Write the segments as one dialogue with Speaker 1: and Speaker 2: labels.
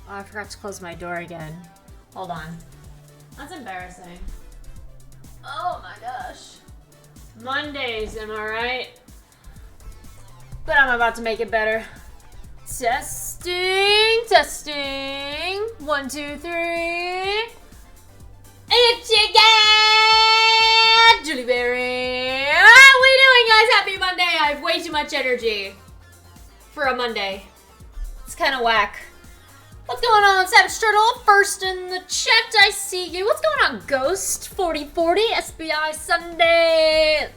Speaker 1: I forgot to close my door again. Hold on. That's embarrassing. Oh my gosh. Mondays, am I right? But I'm about to make it better. Testing, testing. 1, 2, 3. It's again, Juliberry. How we doing, guys? Happy Monday. I have way too much energy for a Monday. It's kind of whack. What's going on, Savage Turtle? First in the chat, I see you. What's going on, Ghost 4040 SBI Sunday?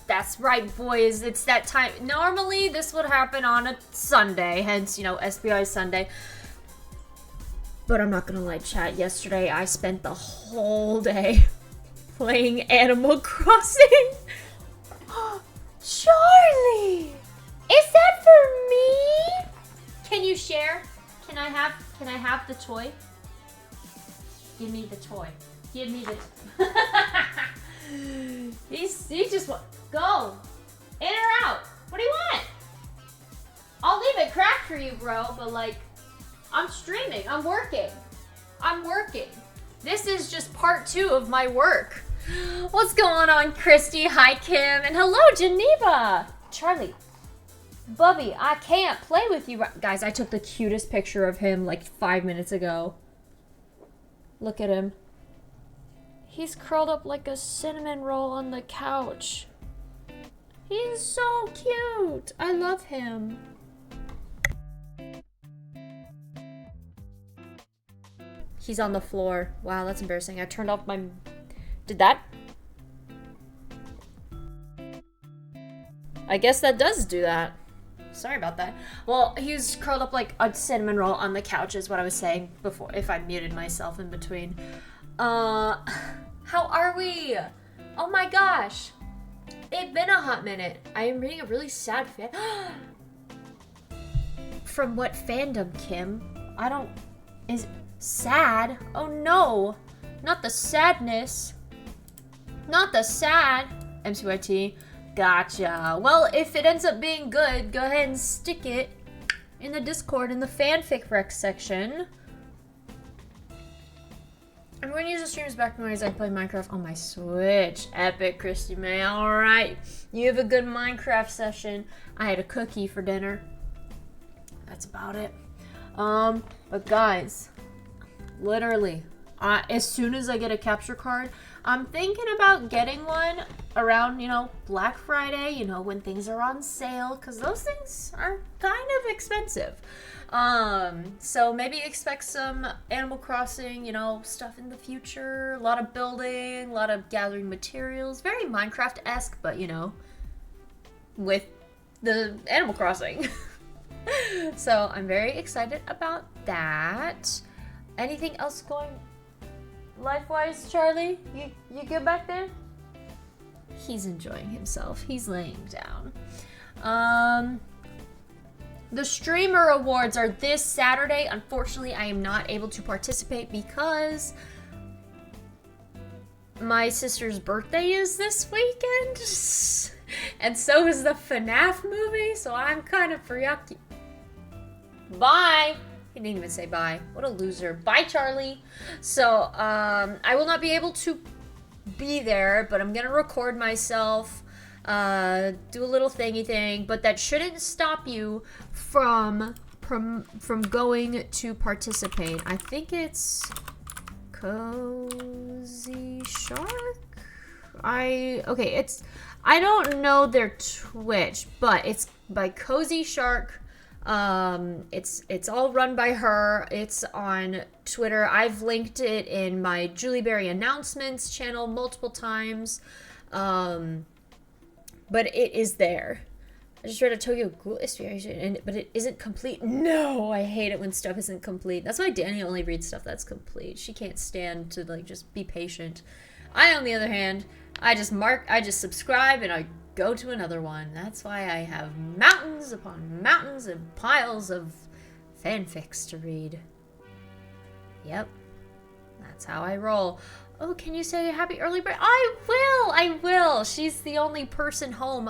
Speaker 1: That's right, boys. It's that time. Normally, this would happen on a Sunday, hence, you know, SBI Sunday. But I'm not gonna lie, chat. Yesterday, I spent the whole day playing Animal Crossing. Charlie! Is that for me? Can you share? Can I have the toy? Give me the toy. Give me the he just want go. In or out? What do you want? I'll leave it cracked for you, bro, but like I'm streaming. I'm working. This is just part 2 of my work. What's going on, Christy? Hi, Kim. And hello, Geneva. Charlie. Bubby, I can't play with you. Guys, I took the cutest picture of him like 5 minutes ago. Look at him. He's curled up like a cinnamon roll on the couch. He's so cute. I love him. He's on the floor. Wow, that's embarrassing. I turned off my... Did that? I guess that does do that. Sorry about that. Well, he was curled up like a cinnamon roll on the couch is what I was saying before, if I muted myself in between. How are we? Oh my gosh. It's been a hot minute. I am reading a really sad fan. From what fandom, Kim? I don't... Is... Sad? Oh no. Not the sadness. Not the sad. MCYT. Gotcha. Well, if it ends up being good, go ahead and stick it in the Discord in the fanfic rec section. I'm going to use the stream's background as I play Minecraft on my Switch. Epic, Christy May. Alright. You have a good Minecraft session. I had a cookie for dinner. That's about it. But guys, literally, as soon as I get a capture card, I'm thinking about getting one around, you know, Black Friday, you know, when things are on sale, because those things are kind of expensive. So maybe expect some Animal Crossing, you know, stuff in the future. A lot of building, a lot of gathering materials. Very Minecraft-esque, but, you know, with the Animal Crossing. So I'm very excited about that. Anything else going life-wise, Charlie? You good back there? He's enjoying himself. He's laying down. The streamer awards are this Saturday. Unfortunately, I am not able to participate because my sister's birthday is this weekend. And so is the FNAF movie, so I'm kind of preoccupied. Bye! He didn't even say bye. What a loser. Bye, Charlie. So, I will not be able to be there, but I'm gonna record myself, do a little thingy thing, but that shouldn't stop you from going to participate. I think it's Cozy Shark? I don't know their Twitch, but it's by Cozy Shark. It's all run by her. It's on Twitter. I've linked it in my Juliberry announcements channel multiple times. But it is there. I just read a Tokyo Ghoul inspiration, but it isn't complete. No, I hate it when stuff isn't complete. That's why Danny only reads stuff that's complete. She can't stand to like just be patient. I, on the other hand, I just subscribe and I go to another one. That's why I have mountains upon mountains and piles of fanfics to read. Yep. That's how I roll. Oh, can you say happy early birthday? I will. She's the only person home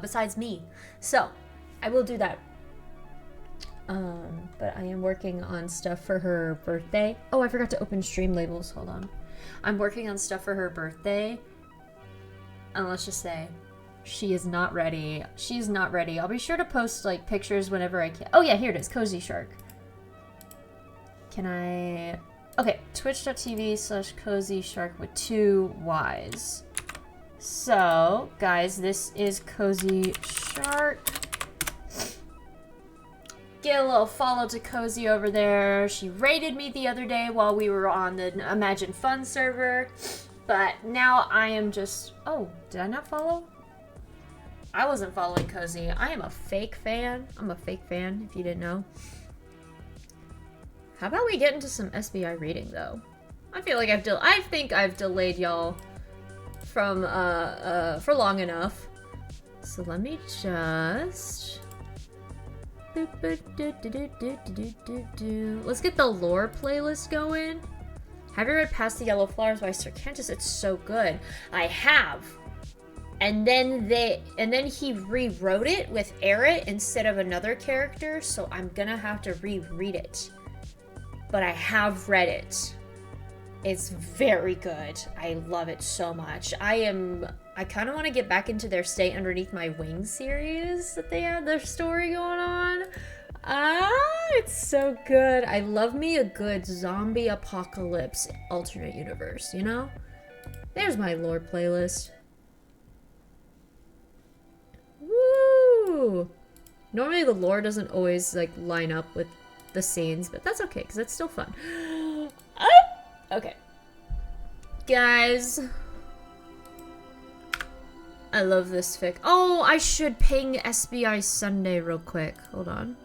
Speaker 1: besides me. So, I will do that. But I am working on stuff for her birthday. Oh, I forgot to open stream labels. Hold on. I'm working on stuff for her birthday. And let's just say, she is not ready. She's not ready. I'll be sure to post like pictures whenever I can. Oh yeah, here it is. Cozy Shark. Can I... Okay, twitch.tv/Cozy Shark with 2 Ys. So, guys, this is Cozy Shark. Get a little follow to Cozy over there. She raided me the other day while we were on the Imagine Fun server. But now I am just... Oh, did I not follow? I wasn't following Cozy. I am a fake fan. I'm a fake fan, if you didn't know. How about we get into some SBI reading, though? I feel like I think I've delayed y'all from, for long enough. So let me just... Let's get the lore playlist going. Have you read Past the Yellow Flowers by Sir Cantus? It's so good. I have. And then he rewrote it with Eret instead of another character, so I'm gonna have to reread it. But I have read it. It's very good. I love it so much. I kind of want to get back into their Stay Underneath My Wings series that they had their story going on. It's so good. I love me a good zombie apocalypse alternate universe, you know? There's my lore playlist. Woo! Normally the lore doesn't always like line up with the scenes, but that's okay because it's still fun. Okay. Guys. I love this fic. Oh, I should ping SBI Sunday real quick. Hold on.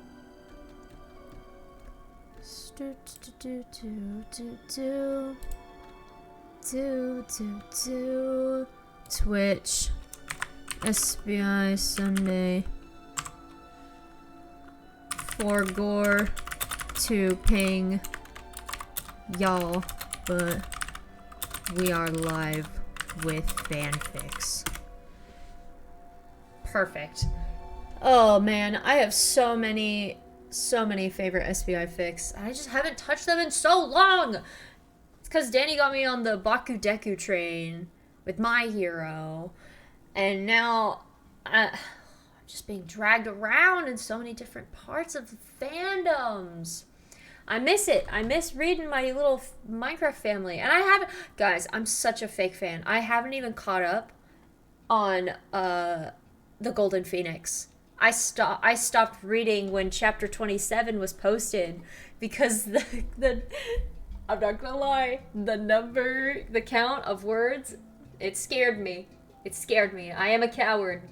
Speaker 1: Twitch. SBI Sunday. For Gore to ping y'all, but we are live with fanfics. Perfect. Oh man, I have so many favorite SBI fics. I just haven't touched them in so long. It's because Danny got me on the Baku Deku train with My Hero, and now I'm just being dragged around in so many different parts of the fandoms. I miss it. I miss reading my little Minecraft family. And I haven't... Guys, I'm such a fake fan. I haven't even caught up on the Golden Phoenix. I stopped reading when chapter 27 was posted because the I'm not gonna lie, the count of words, it scared me. It scared me. I am a coward.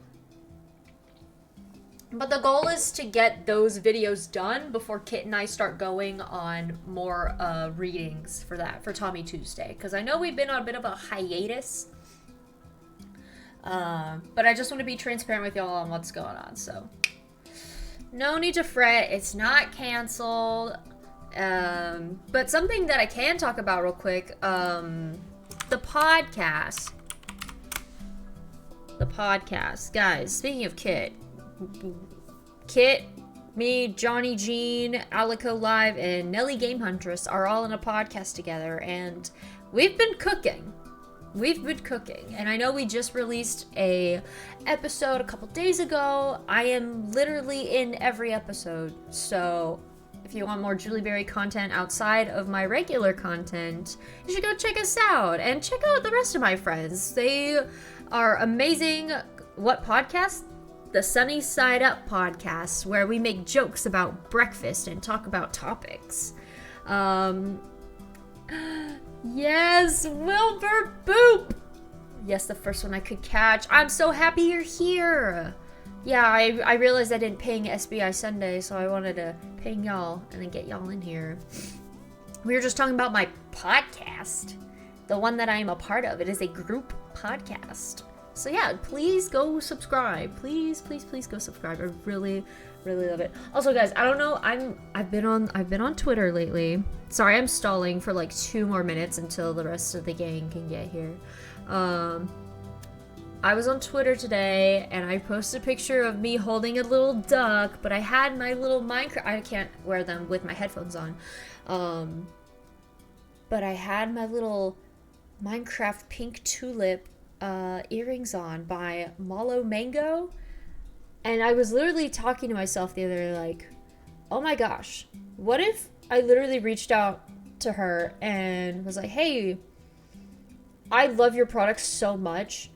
Speaker 1: But the goal is to get those videos done before Kit and I start going on more readings for Tommy Tuesday. Because I know we've been on a bit of a hiatus. But I just want to be transparent with y'all on what's going on. So, no need to fret. It's not canceled. But something that I can talk about real quick. The podcast. The podcast. Guys, speaking of Kit, me, Johnny Jean, Alico Live, and Nelly Game Huntress are all in a podcast together, and we've been cooking. And I know we just released a episode a couple days ago. I am literally in every episode, so if you want more Juliberry content outside of my regular content, you should go check us out, and check out the rest of my friends. They are amazing. What podcast? The Sunny Side Up podcast, where we make jokes about breakfast and talk about topics. Yes, Wilbur Boop! Yes, the first one I could catch. I'm so happy you're here! Yeah, I realized I didn't ping SBI Sunday, so I wanted to ping y'all and then get y'all in here. We were just talking about my podcast, the one that I am a part of. It is a group podcast. So yeah, please go subscribe. Please go subscribe. I really love it. Also, guys, I don't know. I've been on Twitter lately. Sorry, I'm stalling for like 2 more minutes until the rest of the gang can get here. I was on Twitter today, and I posted a picture of me holding a little duck, but I had my little Minecraft... I can't wear them with my headphones on. But I had my little Minecraft pink tulip earrings on by Malo Mango. And I was literally talking to myself the other day, like, oh my gosh, what if I literally reached out to her and was like, hey, I love your products so much.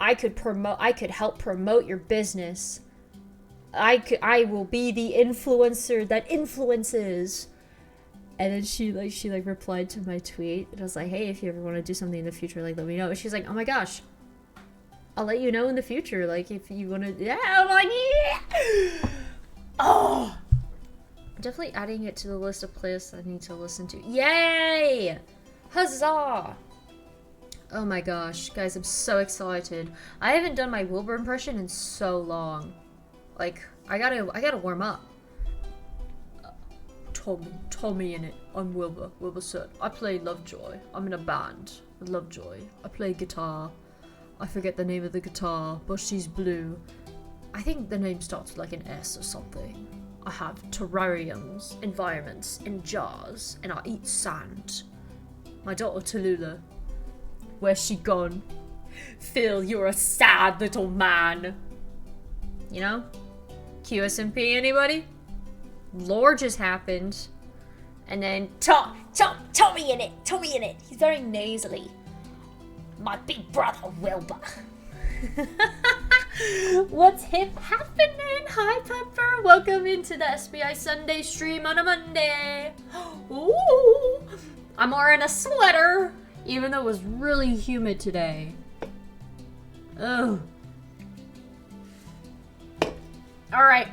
Speaker 1: I could help promote your business. I will be the influencer that influences. And then she replied to my tweet. And I was like, hey, if you ever want to do something in the future, like, let me know. And she's like, oh my gosh, I'll let you know in the future. Like, if you want to, yeah. I'm like, yeah. Oh, I'm definitely adding it to the list of playlists I need to listen to. Yay! Huzzah! Oh my gosh, guys, I'm so excited. I haven't done my Wilbur impression in so long. Like, I gotta warm up. Tommy in it. I'm Wilbur. Wilbur said, I play Lovejoy. I'm in a band with Lovejoy. I play guitar. I forget the name of the guitar, but she's blue. I think the name starts with like an S or something. I have terrariums, environments, and jars, and I eat sand. My daughter Tallulah. Where's she gone? Phil, you're a sad little man. You know? QSMP, anybody? Lore just happened. And then Tommy in it. He's very nasally. My big brother Wilbur. What's hip happening? Hi Pepper. Welcome into the SBI Sunday stream on a Monday. Ooh. I'm wearing a sweater, even though it was really humid today. Ugh. Alright.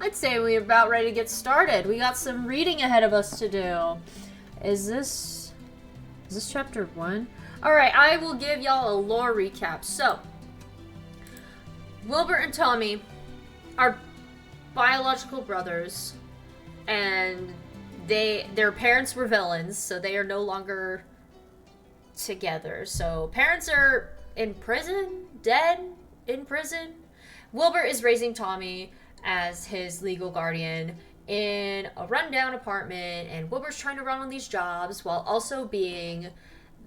Speaker 1: I'd say we're about ready to get started. We got some reading ahead of us to do. Is this chapter 1? Alright, I will give y'all a lore recap. So, Wilbur and Tommy are biological brothers, and their parents were villains, so they are no longer together. So, parents are in prison, dead in prison. Wilbur is raising Tommy as his legal guardian in a rundown apartment, and Wilbur's trying to run on these jobs while also being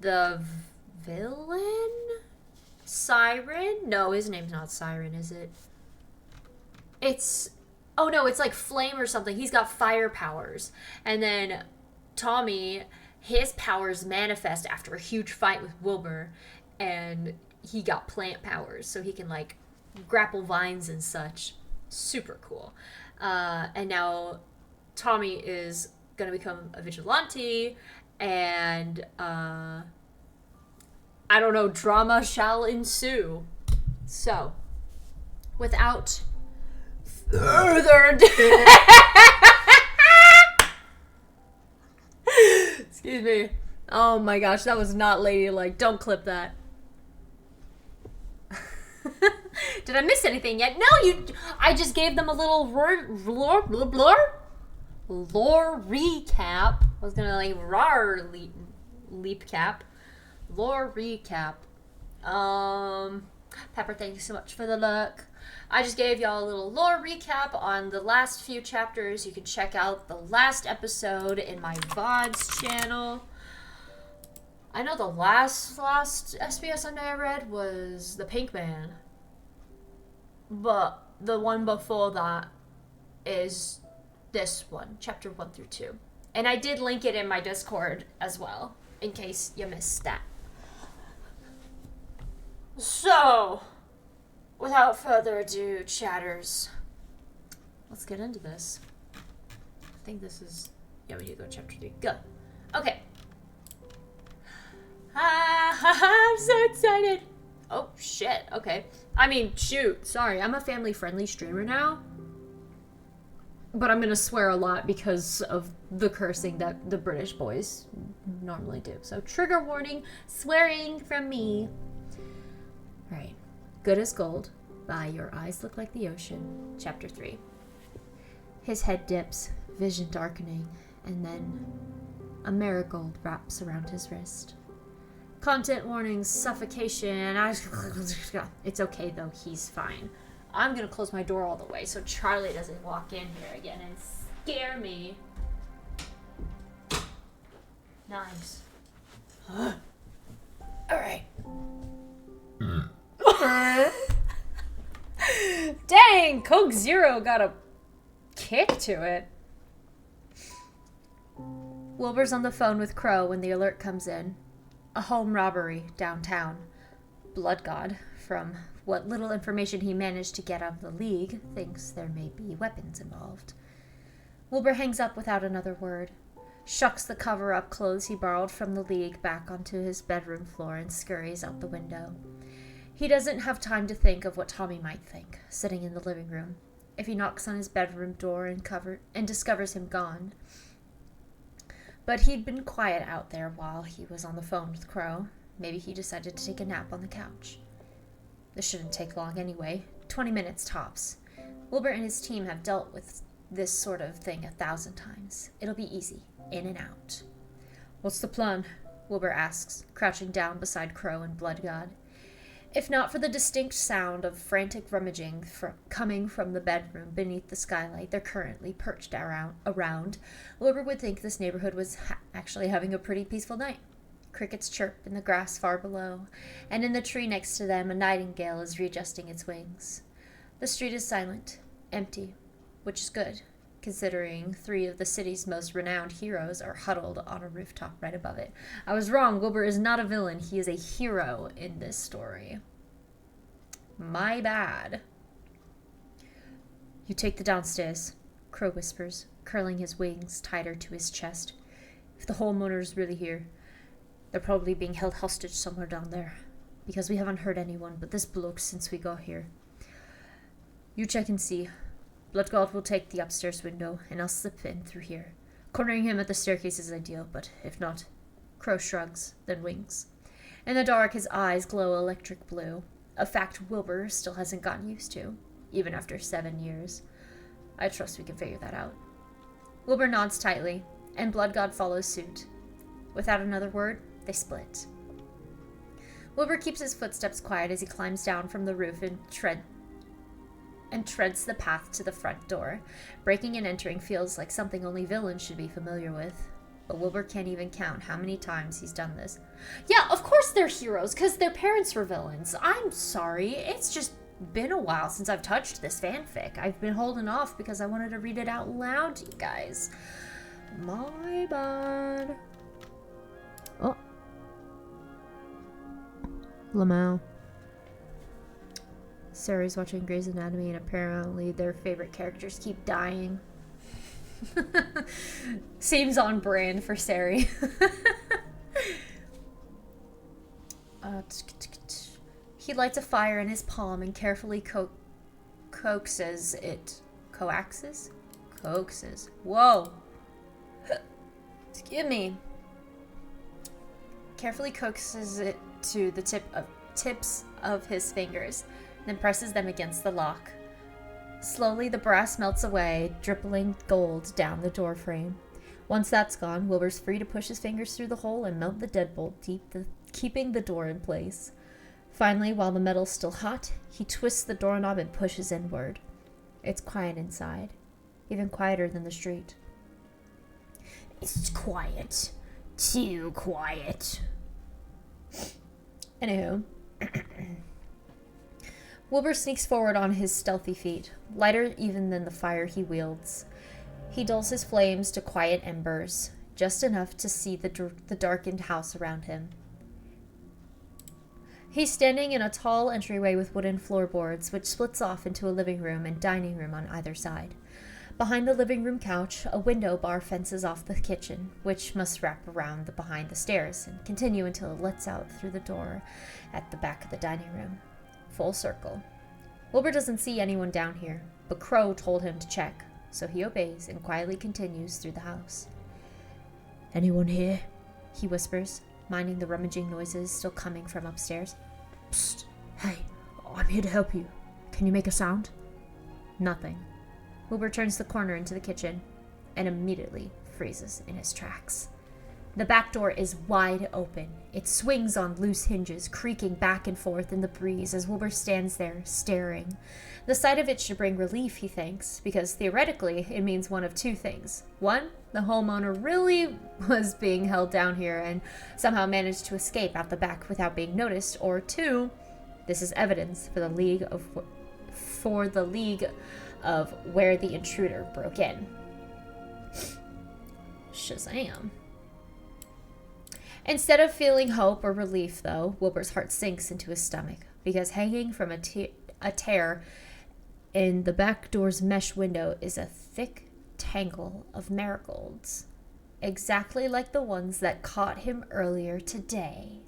Speaker 1: the villain? Siren? No, his name's not Siren, is it? Oh no, it's like Flame or something. He's got fire powers. And then Tommy, his powers manifest after a huge fight with Wilbur, and he got plant powers, so he can like grapple vines and such. Super cool. And now Tommy is gonna become a vigilante, and I don't know, drama shall ensue. So, without further ado, excuse me. Oh my gosh, that was not ladylike. Don't clip that. Did I miss anything yet? No, I just gave them a little lore recap. I was gonna like leap cap. Lore recap. Pepper, thank you so much for the look. I just gave y'all a little lore recap on the last few chapters. You can check out the last episode in my VODs channel. I know the last SBS Sunday I read was The Pink Man. But the one before that is this one, chapter 1 through 2. And I did link it in my Discord as well, in case you missed that. So, without further ado, chatters, let's get into this. I think this is, yeah, we need to go to chapter 3. Go. Okay. I'm so excited. Oh, shit. Okay. I mean, shoot. Sorry. I'm a family-friendly streamer now. But I'm gonna swear a lot because of the cursing that the British boys normally do. So, trigger warning. Swearing from me. Alright. Good as Gold by Your Eyes Look Like the Ocean. Chapter 3. His head dips, vision darkening, and then a marigold wraps around his wrist. Content warnings, suffocation. It's okay though, he's fine. I'm gonna close my door all the way so Charlie doesn't walk in here again and scare me. Nice. Alright. Dang, Coke Zero got a kick to it. Wilbur's on the phone with Crow when the alert comes in. A home robbery downtown. Blood God, from what little information he managed to get out of the League, thinks there may be weapons involved. Wilbur hangs up without another word, shucks the cover-up clothes he borrowed from the League back onto his bedroom floor and scurries out the window. He doesn't have time to think of what Tommy might think, sitting in the living room. If he knocks on his bedroom door and discovers him gone. But he'd been quiet out there while he was on the phone with Crow. Maybe he decided to take a nap on the couch. This shouldn't take long anyway. 20 minutes tops. Wilbur and his team have dealt with this sort of thing 1,000 times. It'll be easy. In and out. What's the plan? Wilbur asks, crouching down beside Crow and Blood God. If not for the distinct sound of frantic rummaging coming from the bedroom beneath the skylight they're currently perched around, Wilbur would think this neighborhood was actually having a pretty peaceful night. Crickets chirp in the grass far below, and in the tree next to them a nightingale is readjusting its wings. The street is silent, empty, which is good, considering 3 of the city's most renowned heroes are huddled on a rooftop right above it. I was wrong, Wilbur is not a villain, he is a hero in this story. My bad. You take the downstairs, Crow whispers, curling his wings tighter to his chest. If the homeowner's really here, they're probably being held hostage somewhere down there, because we haven't heard anyone but this bloke since we got here. You check and see. Bloodgold will take the upstairs window, and I'll slip in through here. Cornering him at the staircase is ideal, but if not... Crow shrugs, then winks. In the dark, his eyes glow electric blue, a fact Wilbur still hasn't gotten used to, even after 7 years. I trust we can figure that out. Wilbur nods tightly, and Bloodgod follows suit. Without another word, they split. Wilbur keeps his footsteps quiet as he climbs down from the roof and treads the path to the front door. Breaking and entering feels like something only villains should be familiar with. But Wilbur can't even count how many times he's done this. Yeah, of course they're heroes, because their parents were villains. I'm sorry, it's just been a while since I've touched this fanfic. I've been holding off because I wanted to read it out loud to you guys. My bad. Oh. Lamau. Sarah's watching Grey's Anatomy, and apparently their favorite characters keep dying. Seems on brand for Sari. He lights a fire in his palm and carefully coaxes it. Coaxes? Whoa! Excuse me. Carefully coaxes it to the tips of his fingers, then presses them against the lock. Slowly, the brass melts away, dripping gold down the door frame. Once that's gone, Wilbur's free to push his fingers through the hole and melt the deadbolt, keeping the door in place. Finally, while the metal's still hot, he twists the doorknob and pushes inward. It's quiet inside, even quieter than the street. It's quiet. Too quiet. Anywho. Wilbur sneaks forward on his stealthy feet, lighter even than the fire he wields. He dulls his flames to quiet embers, just enough to see the darkened house around him. He's standing in a tall entryway with wooden floorboards, which splits off into a living room and dining room on either side. Behind the living room couch, a window bar fences off the kitchen, which must wrap around behind the stairs and continue until it lets out through the door at the back of the dining room. Full circle. Wilbur doesn't see anyone down here, but Crow told him to check, so he obeys and quietly continues through the house. Anyone here? He whispers, minding the rummaging noises still coming from upstairs. Psst! Hey, I'm here to help you. Can you make a sound? Nothing. Wilbur turns the corner into the kitchen and immediately freezes in his tracks. The back door is wide open. It swings on loose hinges, creaking back and forth in the breeze as Wilbur stands there, staring. The sight of it should bring relief, he thinks, because theoretically it means one of two things. One, the homeowner really was being held down here and somehow managed to escape out the back without being noticed. Or two, this is evidence for the league of where the intruder broke in. Shazam. Instead of feeling hope or relief, though, Wilbur's heart sinks into his stomach, because hanging from a tear in the back door's mesh window is a thick tangle of marigolds, exactly like the ones that caught him earlier today.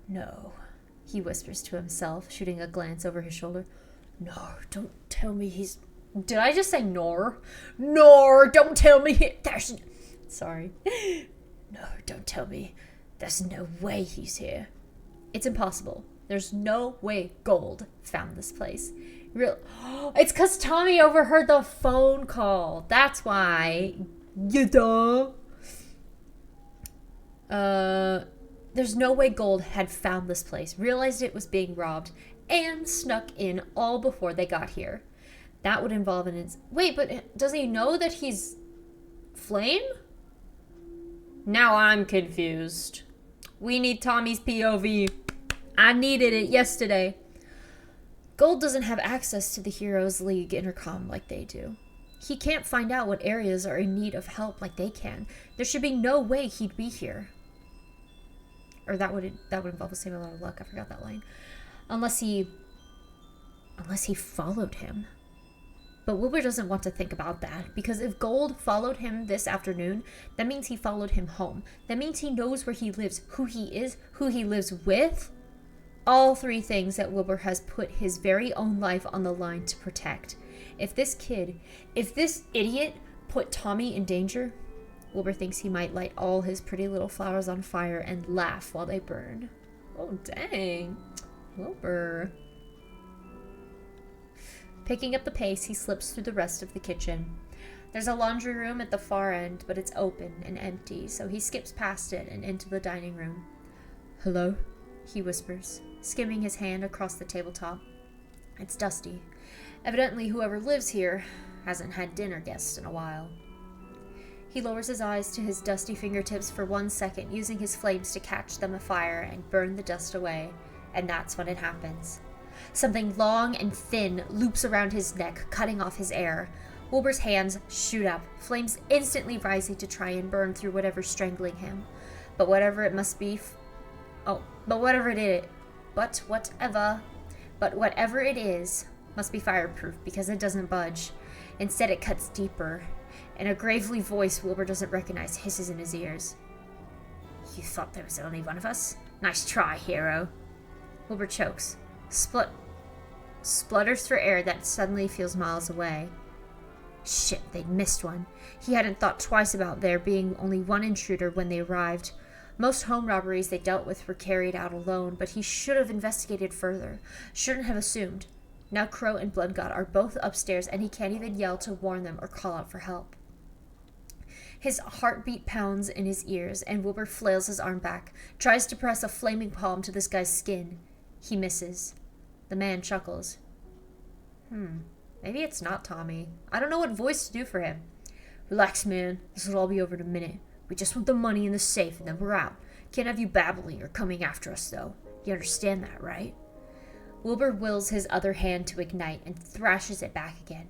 Speaker 1: No, he whispers to himself, shooting a glance over his shoulder. No, don't tell me he's... Did I just say nor? Nor, don't tell me there's... Sorry. No, don't tell me. There's no way he's here. It's impossible. There's no way Gold found this place. It's because Tommy overheard the phone call. That's why. There's no way Gold had found this place, realized it was being robbed, and snuck in all before they got here. That would involve an... Wait, but does he know that he's... Flame? Now I'm confused. We need Tommy's POV. I needed it yesterday. Gold doesn't have access to the Heroes League intercom like they do. He can't find out what areas are in need of help like they can. There should be no way he'd be here. Or that would involve saving a lot of luck. I forgot that line. Unless he followed him. But Wilbur doesn't want to think about that, because if Gold followed him this afternoon, that means he followed him home. That means he knows where he lives, who he is, who he lives with. All three things that Wilbur has put his very own life on the line to protect. If this idiot put Tommy in danger, Wilbur thinks he might light all his pretty little flowers on fire and laugh while they burn. Oh, dang. Wilbur. Picking up the pace, he slips through the rest of the kitchen. There's a laundry room at the far end, but it's open and empty, so he skips past it and into the dining room. Hello? He whispers, skimming his hand across the tabletop. It's dusty. Evidently, whoever lives here hasn't had dinner guests in a while. He lowers his eyes to his dusty fingertips for 1 second, using his flames to catch them afire and burn the dust away, and that's when it happens. Something long and thin loops around his neck, cutting off his air. Wilbur's hands shoot up, flames instantly rising to try and burn through whatever's strangling him. But whatever it is, must be fireproof, because it doesn't budge. Instead, it cuts deeper, and a gravely voice Wilbur doesn't recognize hisses in his ears. You thought there was only one of us? Nice try, hero. Wilbur chokes. Splutters for air that suddenly feels miles away. Shit, they'd missed one. He hadn't thought twice about there being only one intruder when they arrived. Most home robberies they dealt with were carried out alone, but he should have investigated further. Shouldn't have assumed. Now Crow and Bloodgod are both upstairs, and he can't even yell to warn them or call out for help. His heartbeat pounds in his ears, and Wilbur flails his arm back, tries to press a flaming palm to this guy's skin. He misses. The man chuckles. Maybe it's not Tommy. I don't know what voice to do for him. Relax, man. This will all be over in a minute. We just want the money in the safe, and then we're out. Can't have you babbling or coming after us, though. You understand that, right? Wilbur wills his other hand to ignite and thrashes it back again.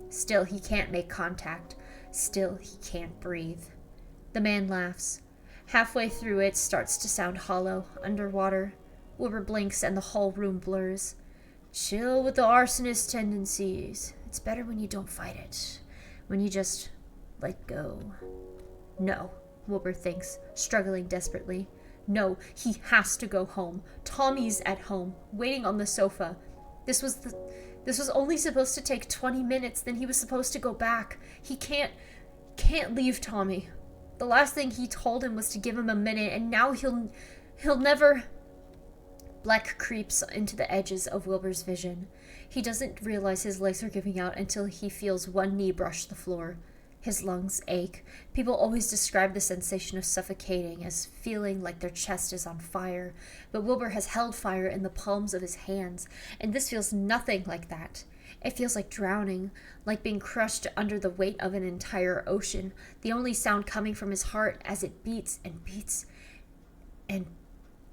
Speaker 1: Still, he can't make contact. Still, he can't breathe. The man laughs. Halfway through, it starts to sound hollow, underwater. Wilbur blinks and the whole room blurs. Chill with the arsonist tendencies. It's better when you don't fight it. When you just let go. No, Wilbur thinks, struggling desperately. No, he has to go home. Tommy's at home, waiting on the sofa. This was only supposed to take 20 minutes, then he was supposed to go back. He can't leave Tommy. The last thing he told him was to give him a minute, and now he'll never... Black creeps into the edges of Wilbur's vision. He doesn't realize his legs are giving out until he feels one knee brush the floor. His lungs ache. People always describe the sensation of suffocating as feeling like their chest is on fire, but Wilbur has held fire in the palms of his hands, and this feels nothing like that. It feels like drowning, like being crushed under the weight of an entire ocean, the only sound coming from his heart as it beats and beats and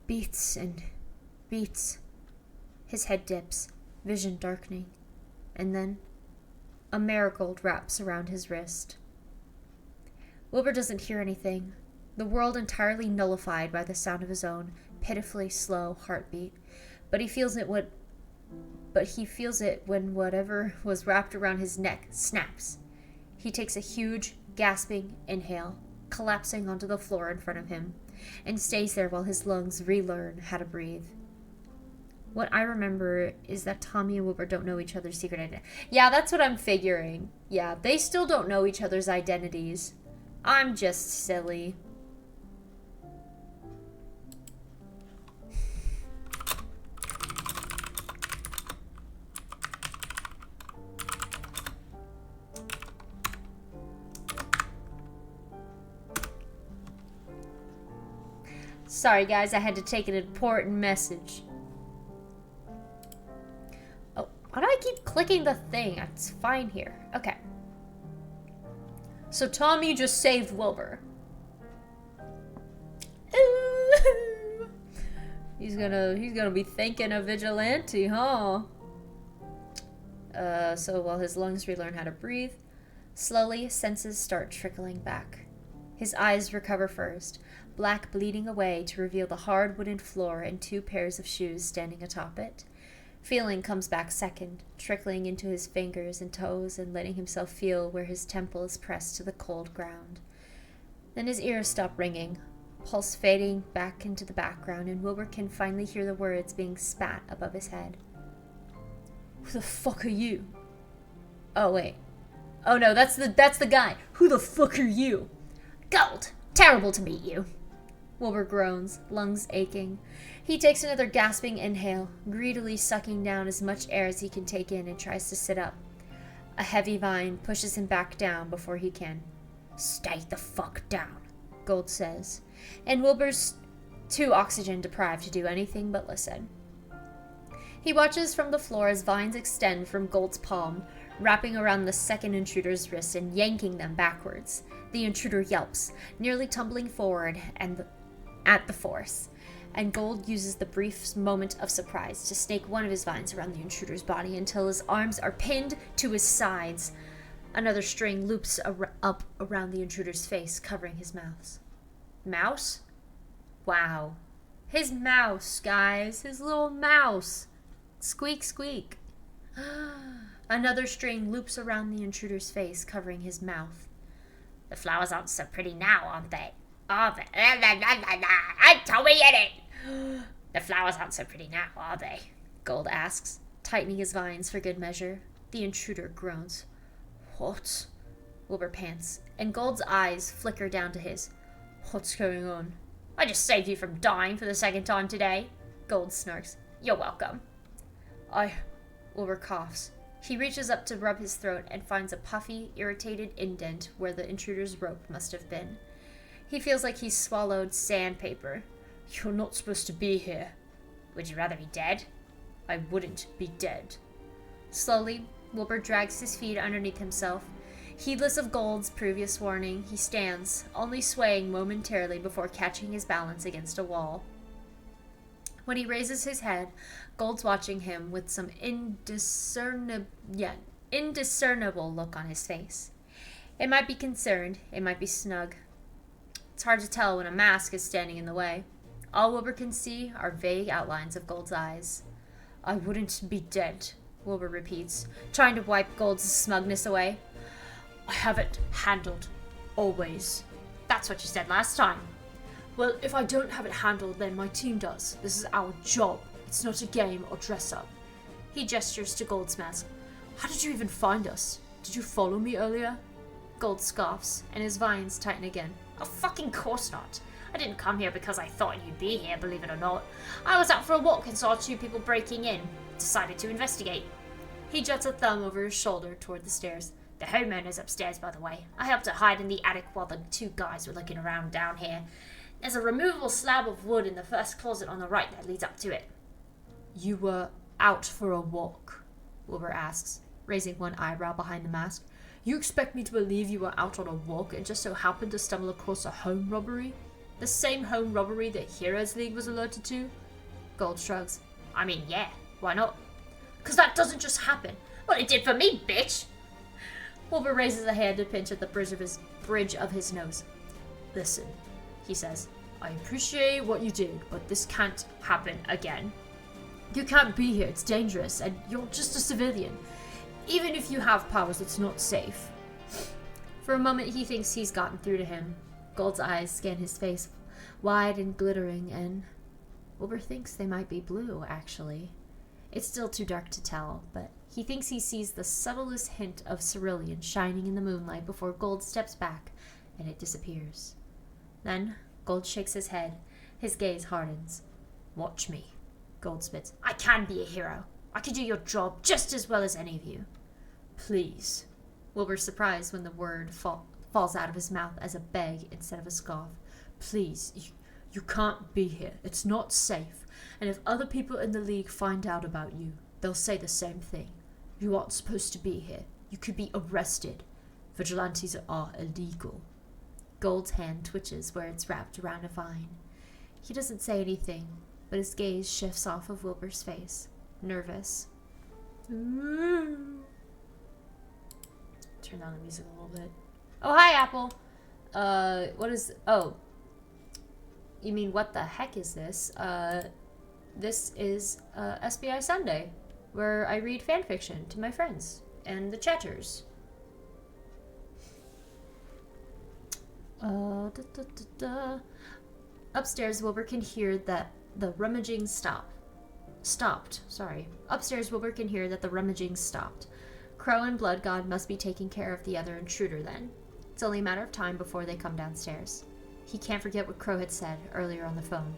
Speaker 1: beats and beats. His head dips, vision darkening, and then a marigold wraps around his wrist. Wilbur doesn't hear anything, the world entirely nullified by the sound of his own pitifully slow heartbeat, but he feels it when whatever was wrapped around his neck snaps. He takes a huge, gasping inhale, collapsing onto the floor in front of him, and stays there while his lungs relearn how to breathe. What I remember is that Tommy and Wilbur don't know each other's secret identity. Yeah, that's what I'm figuring. Yeah, they still don't know each other's identities. I'm just silly. Sorry guys, I had to take an important message. Oh, why do I keep clicking the thing? It's fine here. Okay. So Tommy just saved Wilbur. He's gonna be thanking a vigilante, huh? So while his lungs relearn how to breathe, slowly senses start trickling back. His eyes recover first, black bleeding away to reveal the hard wooden floor and 2 pairs of shoes standing atop it. Feeling comes back second, trickling into his fingers and toes and letting himself feel where his temple is pressed to the cold ground. Then his ears stop ringing, pulse fading back into the background, and Wilbur can finally hear the words being spat above his head. Who the fuck are you? Oh, wait. Oh no, that's the guy. Who the fuck are you? Gold! Terrible to meet you. Wilbur groans, lungs aching. He takes another gasping inhale, greedily sucking down as much air as he can take in, and tries to sit up. A heavy vine pushes him back down before he can. Stay the fuck down, Gold says, and Wilbur's too oxygen deprived to do anything but listen. He watches from the floor as vines extend from Gold's palm, wrapping around the second intruder's wrist and yanking them backwards. The intruder yelps, nearly tumbling forward at the force, and Gold uses the brief moment of surprise to snake one of his vines around the intruder's body until his arms are pinned to his sides. Another string loops up around the intruder's face, covering his mouth. Mouse? Wow. His mouse, guys. His little mouse. Squeak, squeak. Another string loops around the intruder's face, covering his mouth. The flowers aren't so pretty now, aren't they? Are they? I'm Tommy in it! The flowers aren't so pretty now, are they? Gold asks, tightening his vines for good measure. The intruder groans. What? Wilbur pants, and Gold's eyes flicker down to his. What's going on? I just saved you from dying for the 2nd time today. Gold snarks. You're welcome. Wilbur coughs. He reaches up to rub his throat and finds a puffy, irritated indent where the intruder's rope must have been. He feels like he's swallowed sandpaper. You're not supposed to be here. Would you rather be dead? I wouldn't be dead. Slowly, Wilbur drags his feet underneath himself. Heedless of Gold's previous warning, he stands, only swaying momentarily before catching his balance against a wall. When he raises his head, Gold's watching him with some indiscernible look on his face. It might be concerned, it might be snug. It's hard to tell when a mask is standing in the way. All Wilbur can see are vague outlines of Gold's eyes. I wouldn't be dead, Wilbur repeats, trying to wipe Gold's smugness away. I have it handled. Always. That's what you said last time. Well, if I don't have it handled, then my team does. This is our job. It's not a game or dress-up. He gestures to Gold's mask. How did you even find us? Did you follow me earlier? Gold scoffs, and his vines tighten again. Of fucking course not. I didn't come here because I thought you'd be here, believe it or not. I was out for a walk and saw 2 people breaking in. Decided to investigate. He juts a thumb over his shoulder toward the stairs. The homeowner's upstairs, by the way. I helped her hide in the attic while the two guys were looking around down here. There's a removable slab of wood in the first closet on the right that leads up to it. You were out for a walk, Wilbur asks, raising one eyebrow behind the mask. You expect me to believe you were out on a walk and just so happened to stumble across a home robbery? The same home robbery that Heroes League was alerted to? Gold shrugs. I mean, yeah, why not? 'Cause that doesn't just happen. Well, it did for me, bitch! Wilbur raises a hand to pinch at the bridge of his nose. Listen, he says, I appreciate what you did, but this can't happen again. You can't be here, it's dangerous, and you're just a civilian. Even if you have powers, it's not safe. For a moment, he thinks he's gotten through to him. Gold's eyes scan his face, wide and glittering, and Wilbur thinks they might be blue, actually. It's still too dark to tell, but he thinks he sees the subtlest hint of cerulean shining in the moonlight before Gold steps back, and it disappears. Then, Gold shakes his head. His gaze hardens. Watch me, Gold spits. I can be a hero. I can do your job just as well as any of you. Please. Wilbur's surprised when the word falls out of his mouth as a beg instead of a scoff. Please, you can't be here. It's not safe. And if other people in the League find out about you, they'll say the same thing. You aren't supposed to be here. You could be arrested. Vigilantes are illegal. Gold's hand twitches where it's wrapped around a vine. He doesn't say anything, but his gaze shifts off of Wilbur's face, nervous. Turn down the music a little bit. Oh, hi, Apple. What is... Oh. You mean, what the heck is this? This is SBI Sunday, where I read fanfiction to my friends and the chatters. Upstairs, Wilbur can hear that the rummaging stopped. Upstairs, Wilbur can hear that the rummaging stopped. Crow and Blood God must be taking care of the other intruder then. It's only a matter of time before they come downstairs. He can't forget what Crow had said earlier on the phone.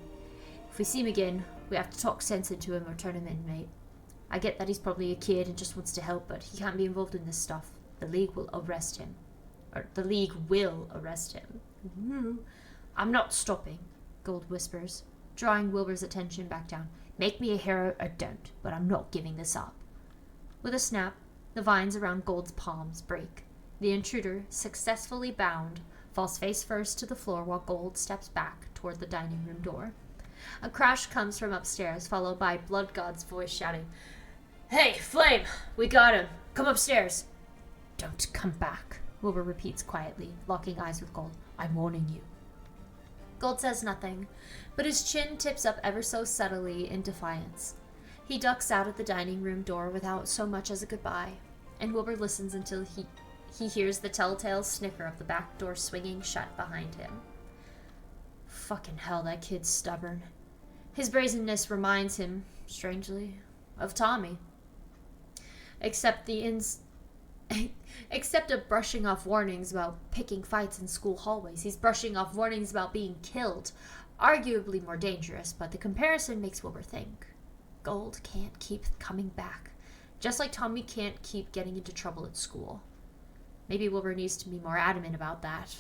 Speaker 1: If we see him again, we have to talk sense into him or turn him in, mate. I get that he's probably a kid and just wants to help, but he can't be involved in this stuff. The League will arrest him. The League will arrest him. I'm not stopping, Gold whispers, drawing Wilbur's attention back down. Make me a hero or don't, but I'm not giving this up. With a snap, the vines around Gold's palms break. The intruder, successfully bound, falls face first to the floor while Gold steps back toward the dining room door. A crash comes from upstairs, followed by Blood God's voice shouting, Hey, Flame! We got him! Come upstairs! Don't come back, Wilbur repeats quietly, locking eyes with Gold. I'm warning you. Gold says nothing, but his chin tips up ever so subtly in defiance. He ducks out at the dining room door without so much as a goodbye, and Wilbur listens until he hears the telltale snicker of the back door swinging shut behind him. Fucking hell, that kid's stubborn. His brazenness reminds him, strangely, of Tommy. Except of brushing off warnings about picking fights in school hallways. He's brushing off warnings about being killed. Arguably more dangerous, but the comparison makes Wilbur think. Gold can't keep coming back. Just like Tommy can't keep getting into trouble at school. Maybe Wilbur needs to be more adamant about that.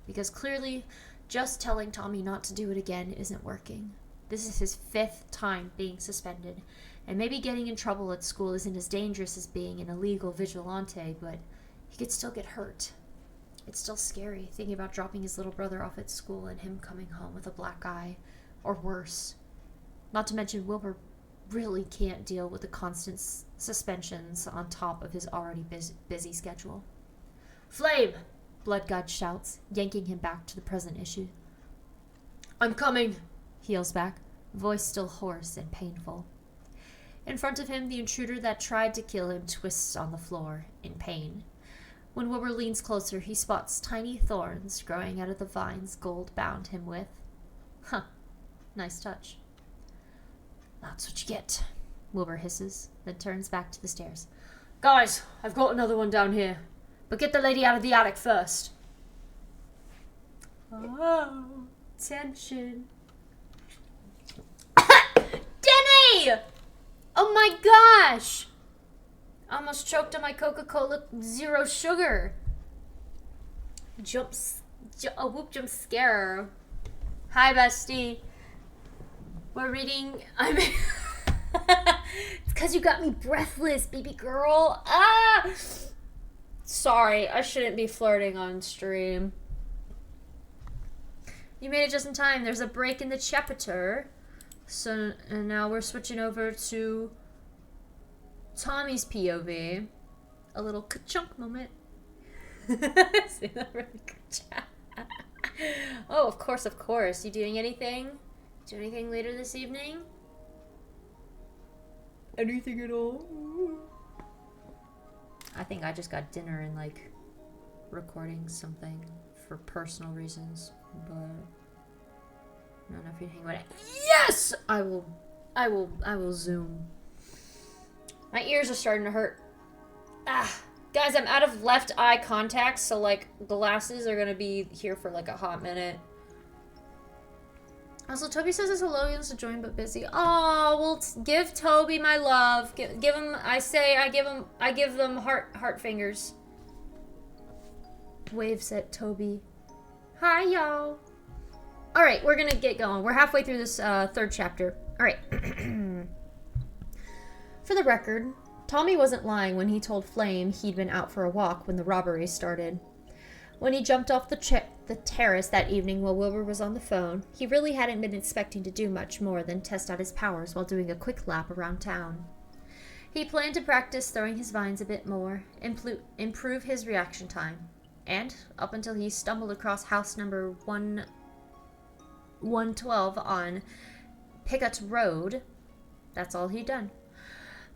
Speaker 1: Because clearly, just telling Tommy not to do it again isn't working. This is his 5th time being suspended. And maybe getting in trouble at school isn't as dangerous as being an illegal vigilante, but he could still get hurt. It's still scary, thinking about dropping his little brother off at school and him coming home with a black eye. Or worse. Not to mention Wilbur really can't deal with the constant suspensions on top of his already busy schedule. Flame! Blood God shouts, yanking him back to the present issue. I'm coming, he yells back, voice still hoarse and painful. In front of him, the intruder that tried to kill him twists on the floor, in pain. When Wilbur leans closer, he spots tiny thorns growing out of the vines Gold bound him with. Huh, nice touch. That's what you get, Wilbur hisses, then turns back to the stairs. Guys, I've got another one down here. But get the lady out of the attic first. Oh, tension. Denny! Oh my gosh! I almost choked on my Coca-Cola Zero Sugar. Jump scare. Hi, bestie. We're reading. It's because you got me breathless, baby girl. Ah! Sorry, I shouldn't be flirting on stream. You made it just in time. There's a break in the chapter. So, and now we're switching over to Tommy's POV. A little ka-chunk moment. See that really good. Oh, of course, of course. You doing anything? Do anything later this evening? Anything at all? I think I just got dinner and like recording something for personal reasons, but I don't know if you hang with it. Yes! I will zoom. My ears are starting to hurt. Ah, guys, I'm out of left eye contacts, so like glasses are gonna be here for like a hot minute. Also, Toby says his hello, he wants to join but busy. Oh, well, give Toby my love. Give him. I give them heart fingers. Waves at Toby. Hi, y'all. All right, we're gonna get going. We're halfway through this third chapter. All right. For the record, Tommy wasn't lying when he told Flame he'd been out for a walk when the robbery started. When he jumped off the terrace that evening while Wilbur was on the phone, he really hadn't been expecting to do much more than test out his powers while doing a quick lap around town. He planned to practice throwing his vines a bit more, improve his reaction time, and, up until he stumbled across house number 112 on Pickett Road, that's all he'd done.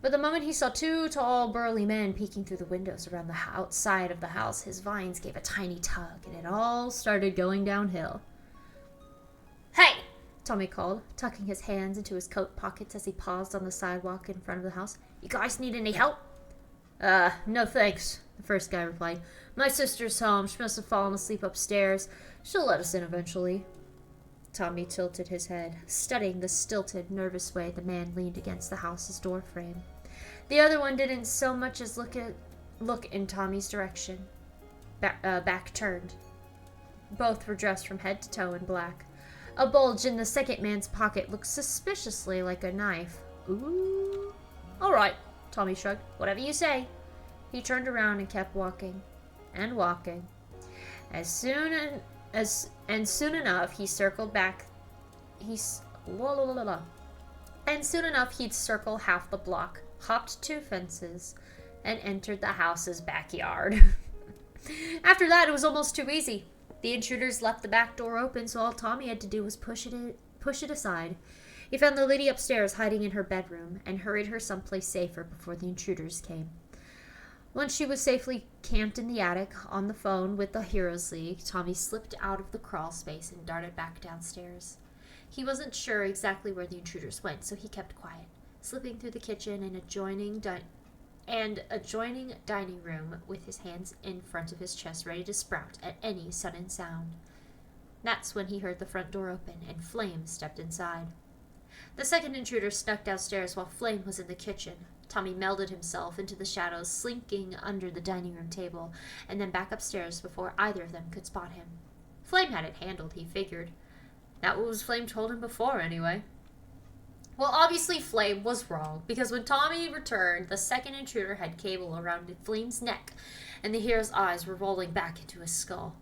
Speaker 1: But the moment he saw two tall, burly men peeking through the windows around the outside of the house, his vines gave a tiny tug, and it all started going downhill. Hey! Tommy called, tucking his hands into his coat pockets as he paused on the sidewalk in front of the house. You guys need any help? No thanks, the first guy replied. My sister's home. She must have fallen asleep upstairs. She'll let us in eventually. Tommy tilted his head, studying the stilted, nervous way the man leaned against the house's door frame. The other one didn't so much as look in Tommy's direction. Back turned. Both were dressed from head to toe in black. A bulge in the second man's pocket looked suspiciously like a knife. Ooh. All right, Tommy shrugged. Whatever you say. He turned around and kept walking. And walking. Soon enough, he circled back. And soon enough, he'd circle half the block, hopped 2 fences, and entered the house's backyard. After that, it was almost too easy. The intruders left the back door open, so all Tommy had to do was push it aside. He found the lady upstairs hiding in her bedroom and hurried her someplace safer before the intruders came. Once she was safely camped in the attic on the phone with the Heroes League, Tommy slipped out of the crawl space and darted back downstairs. He wasn't sure exactly where the intruders went, so he kept quiet, slipping through the kitchen and adjoining dining room with his hands in front of his chest ready to sprout at any sudden sound. That's when he heard the front door open and Flame stepped inside. The second intruder snuck downstairs while Flame was in the kitchen. Tommy melded himself into the shadows, slinking under the dining room table, and then back upstairs before either of them could spot him. Flame had it handled, he figured. That was Flame told him before, anyway. Well, obviously Flame was wrong, because when Tommy returned, the second intruder had cable around Flame's neck, and the hero's eyes were rolling back into his skull.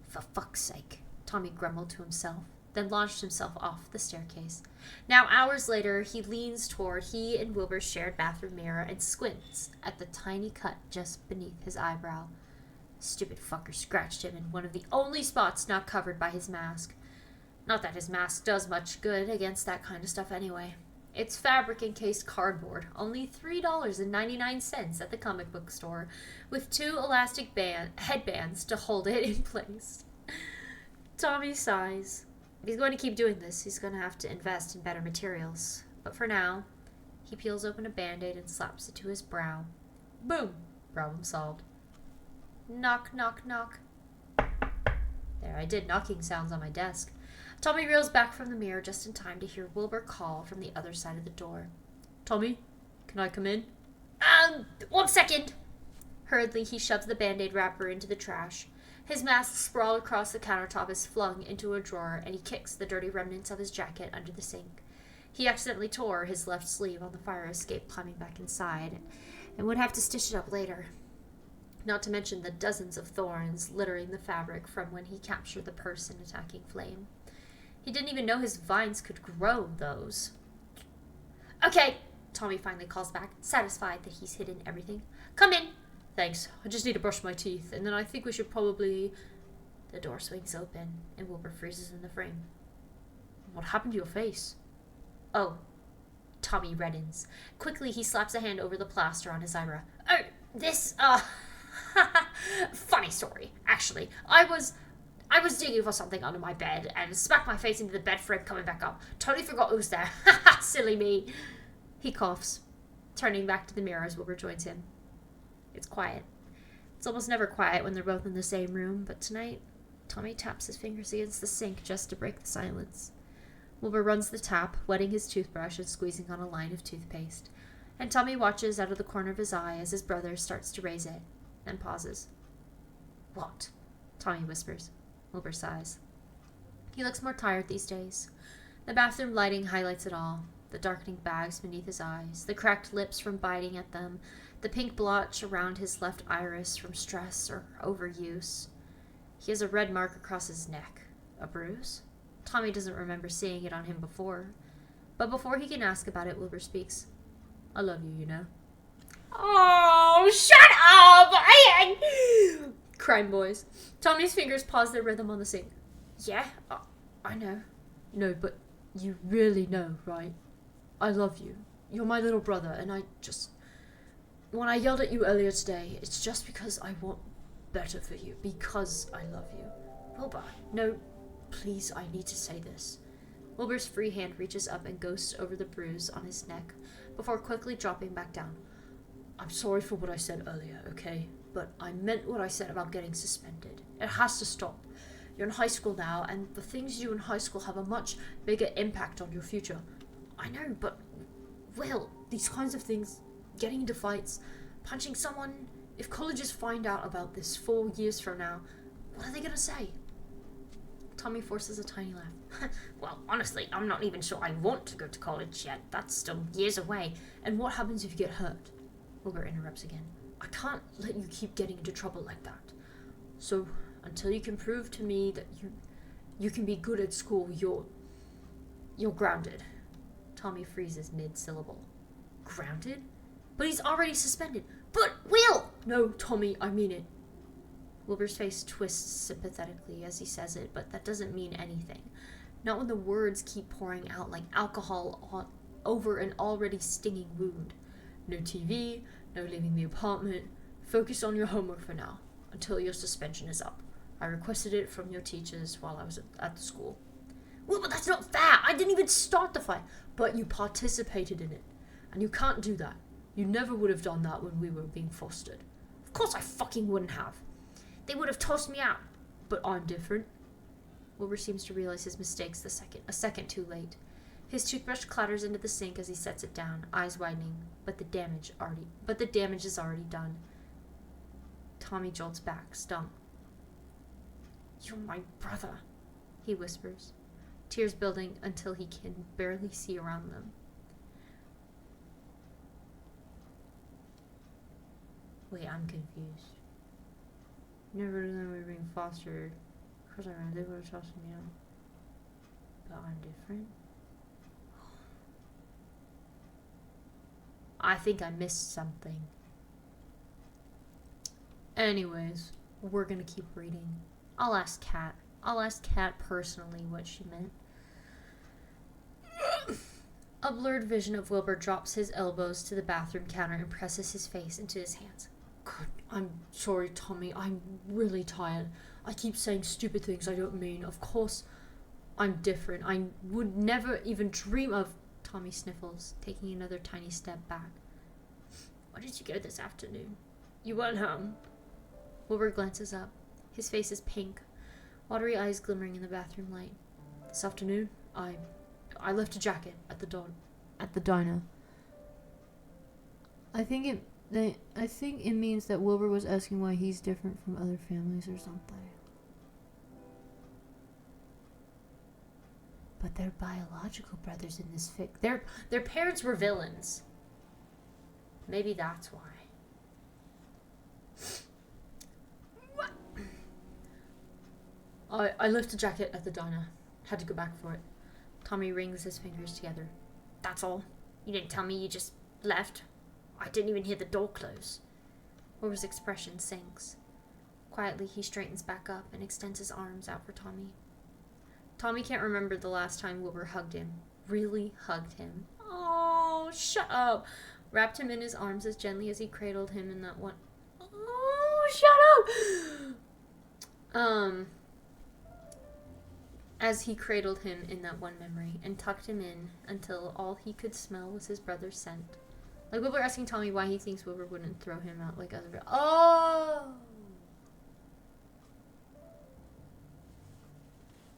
Speaker 1: For fuck's sake, Tommy grumbled to himself, then launched himself off the staircase. Now, hours later, he leans toward he and Wilbur's shared bathroom mirror and squints at the tiny cut just beneath his eyebrow. Stupid fucker scratched him in one of the only spots not covered by his mask. Not that his mask does much good against that kind of stuff anyway. It's fabric-encased cardboard, only $3.99 at the comic book store, with 2 elastic headbands to hold it in place. Tommy sighs. If he's going to keep doing this, he's going to have to invest in better materials. But for now, he peels open a Band-Aid and slaps it to his brow. Boom! Problem solved. Knock, knock, knock. There, I did knocking sounds on my desk. Tommy reels back from the mirror just in time to hear Wilbur call from the other side of the door. Tommy, can I come in? 1 second. Hurriedly, he shoves the Band-Aid wrapper into the trash. His mask sprawled across the countertop is flung into a drawer, and he kicks the dirty remnants of his jacket under the sink. He accidentally tore his left sleeve on the fire escape climbing back inside, and would have to stitch it up later. Not to mention the dozens of thorns littering the fabric from when he captured the person attacking Flame. He didn't even know his vines could grow those. Okay, Tommy finally calls back, satisfied that he's hidden everything. Come in. Thanks. I just need to brush my teeth, and then I think we should probably... The door swings open, and Wilbur freezes in the frame. What happened to your face? Oh. Tommy reddens. Quickly, he slaps a hand over the plaster on his eyebrow. Oh, this, funny story, actually. I was digging for something under my bed and smacked my face into the bed frame coming back up. Totally forgot who was there. Ha silly me. He coughs, turning back to the mirror as Wilbur joins him. It's quiet. It's almost never quiet when they're both in the same room, but tonight, Tommy taps his fingers against the sink just to break the silence. Wilbur runs the tap, wetting his toothbrush and squeezing on a line of toothpaste, and Tommy watches out of the corner of his eye as his brother starts to raise it, then pauses. What? Tommy whispers. Wilbur sighs. He looks more tired these days. The bathroom lighting highlights it all. The darkening bags beneath his eyes, the cracked lips from biting at them, the pink blotch around his left iris from stress or overuse. He has a red mark across his neck. A bruise? Tommy doesn't remember seeing it on him before. But before he can ask about it, Wilbur speaks. I love you, you know. Oh, shut up! CRIMEBOIS. Tommy's fingers pause their rhythm on the sink. Yeah, I know. No, but you really know, right? I love you. You're my little brother, and when I yelled at you earlier today, it's just because I want better for you, because I love you. Wilbur, no, please, I need to say this. Wilbur's free hand reaches up and goes over the bruise on his neck, before quickly dropping back down. I'm sorry for what I said earlier, okay? But I meant what I said about getting suspended. It has to stop. You're in high school now, and the things you do in high school have a much bigger impact on your future. I know, but, Will, these kinds of things, getting into fights, punching someone, if colleges find out about this 4 years from now, what are they gonna say? Tommy forces a tiny laugh. Well, honestly, I'm not even sure I want to go to college yet. That's still years away. And what happens if you get hurt? Wilbur interrupts again. I can't let you keep getting into trouble like that. So, until you can prove to me that you can be good at school, you're grounded. Tommy freezes mid-syllable. Grounded? But he's already suspended. But, Will! No, Tommy, I mean it. Wilbur's face twists sympathetically as he says it, but that doesn't mean anything. Not when the words keep pouring out like alcohol over an already stinging wound. No TV, no leaving the apartment. Focus on your homework for now, until your suspension is up. I requested it from your teachers while I was at the school. Well, but that's not fair! I didn't even start the fight! But you participated in it. And you can't do that. You never would have done that when we were being fostered. Of course I fucking wouldn't have. They would have tossed me out. But I'm different. Wilbur seems to realize his mistakes a second too late. His toothbrush clatters into the sink as he sets it down, eyes widening, but the damage is already done. Tommy jolts back, stung. You're my brother, he whispers, tears building until he can barely see around them. Wait, I'm confused. Never knew we were being fostered. Of course I ran. They would have tossed me out. But I'm different. I think I missed something. Anyways, we're gonna keep reading. I'll ask Kat personally what she meant. A blurred vision of Wilbur drops his elbows to the bathroom counter and presses his face into his hands. God, I'm sorry, Tommy. I'm really tired. I keep saying stupid things I don't mean. Of course, I'm different. I would never even dream of... Tommy sniffles, taking another tiny step back. Where did you go this afternoon? You weren't home. Wilbur glances up. His face is pink, watery eyes glimmering in the bathroom light. This afternoon, I left a jacket at the diner. I think I think it means that Wilbur was asking why he's different from other families or something. But they're biological brothers in this fic. Their parents were villains. Maybe that's why. I left a jacket at the diner. Had to go back for it. Tommy rings his fingers together. That's all. You didn't tell me, you just left. I didn't even hear the door close. Wilbur's expression sinks. Quietly, he straightens back up and extends his arms out for Tommy. Tommy can't remember the last time Wilbur hugged him. Really hugged him. Oh, shut up. Wrapped him in his arms as gently as he cradled him in that one... Oh, shut up! As he cradled him in that one memory and tucked him in until all he could smell was his brother's scent. Like Wilbur asking Tommy why he thinks Wilbur wouldn't throw him out like other... Oh!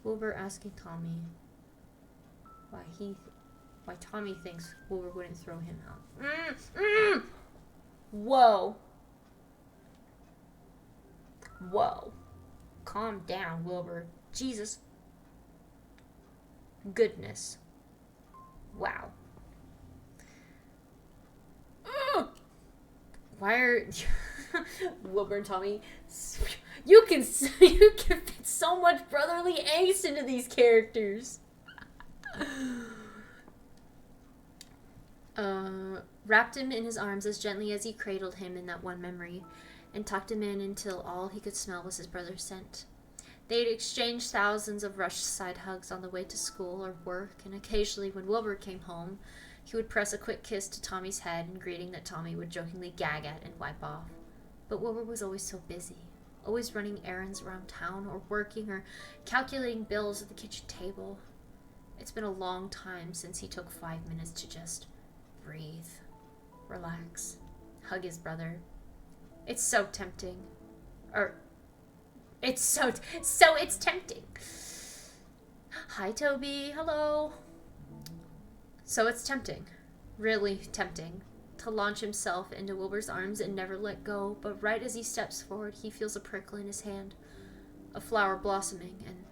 Speaker 1: Wilbur asking Tommy why Tommy thinks Wilbur wouldn't throw him out. Whoa. Whoa. Calm down, Wilbur. Jesus. Goodness. Wow. Why are Wilbur and Tommy? You can fit so much brotherly angst into these characters. Wrapped him in his arms as gently as he cradled him in that one memory, and tucked him in until all he could smell was his brother's scent. They'd exchanged thousands of rushed side hugs on the way to school or work, and occasionally when Wilbur came home, he would press a quick kiss to Tommy's head in greeting that Tommy would jokingly gag at and wipe off. But Wilbur was always so busy, always running errands around town or working or calculating bills at the kitchen table. It's been a long time since he took 5 minutes to just breathe, relax, hug his brother. It's so tempting. It's tempting. Hi, Toby. Hello. So it's tempting, really tempting, to launch himself into Wilbur's arms and never let go, but right as he steps forward, he feels a prickle in his hand, a flower blossoming, and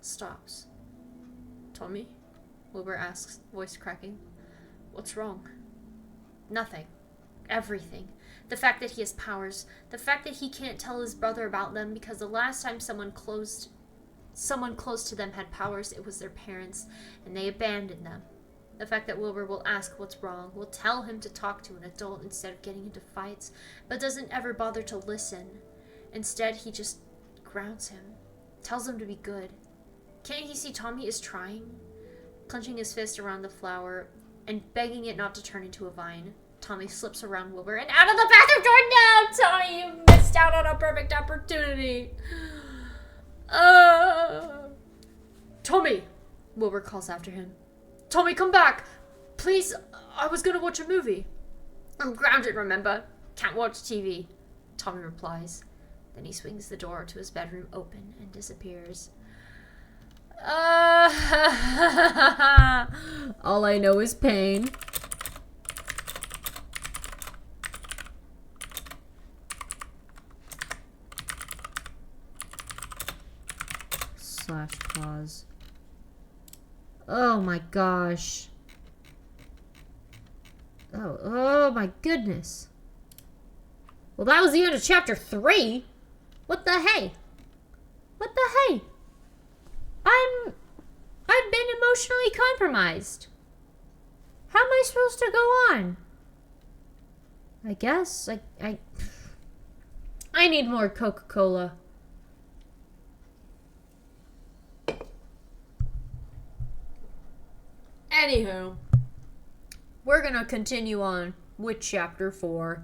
Speaker 1: stops. Tommy? Wilbur asks, voice cracking. What's wrong? Nothing. Everything. The fact that he has powers, the fact that he can't tell his brother about them because the last time someone close to them had powers, it was their parents, and they abandoned them. The fact that Wilbur will ask what's wrong, will tell him to talk to an adult instead of getting into fights, but doesn't ever bother to listen. Instead, he just grounds him, tells him to be good. Can't he see Tommy is trying? Clenching his fist around the flower and begging it not to turn into a vine, Tommy slips around Wilbur and out of the bathroom door. No, Tommy, you missed out on a perfect opportunity. Tommy, Wilbur calls after him. Tommy, come back! Please, I was gonna watch a movie. I'm grounded, remember? Can't watch TV, Tommy replies. Then he swings the door to his bedroom open and disappears. All I know is pain. / pause. Oh my gosh. Oh my goodness. Well, that was the end of chapter 3. What the hey? What the hey? I've been emotionally compromised. How am I supposed to go on? I guess I need more Coca-Cola. Anywho, we're gonna continue on with chapter 4.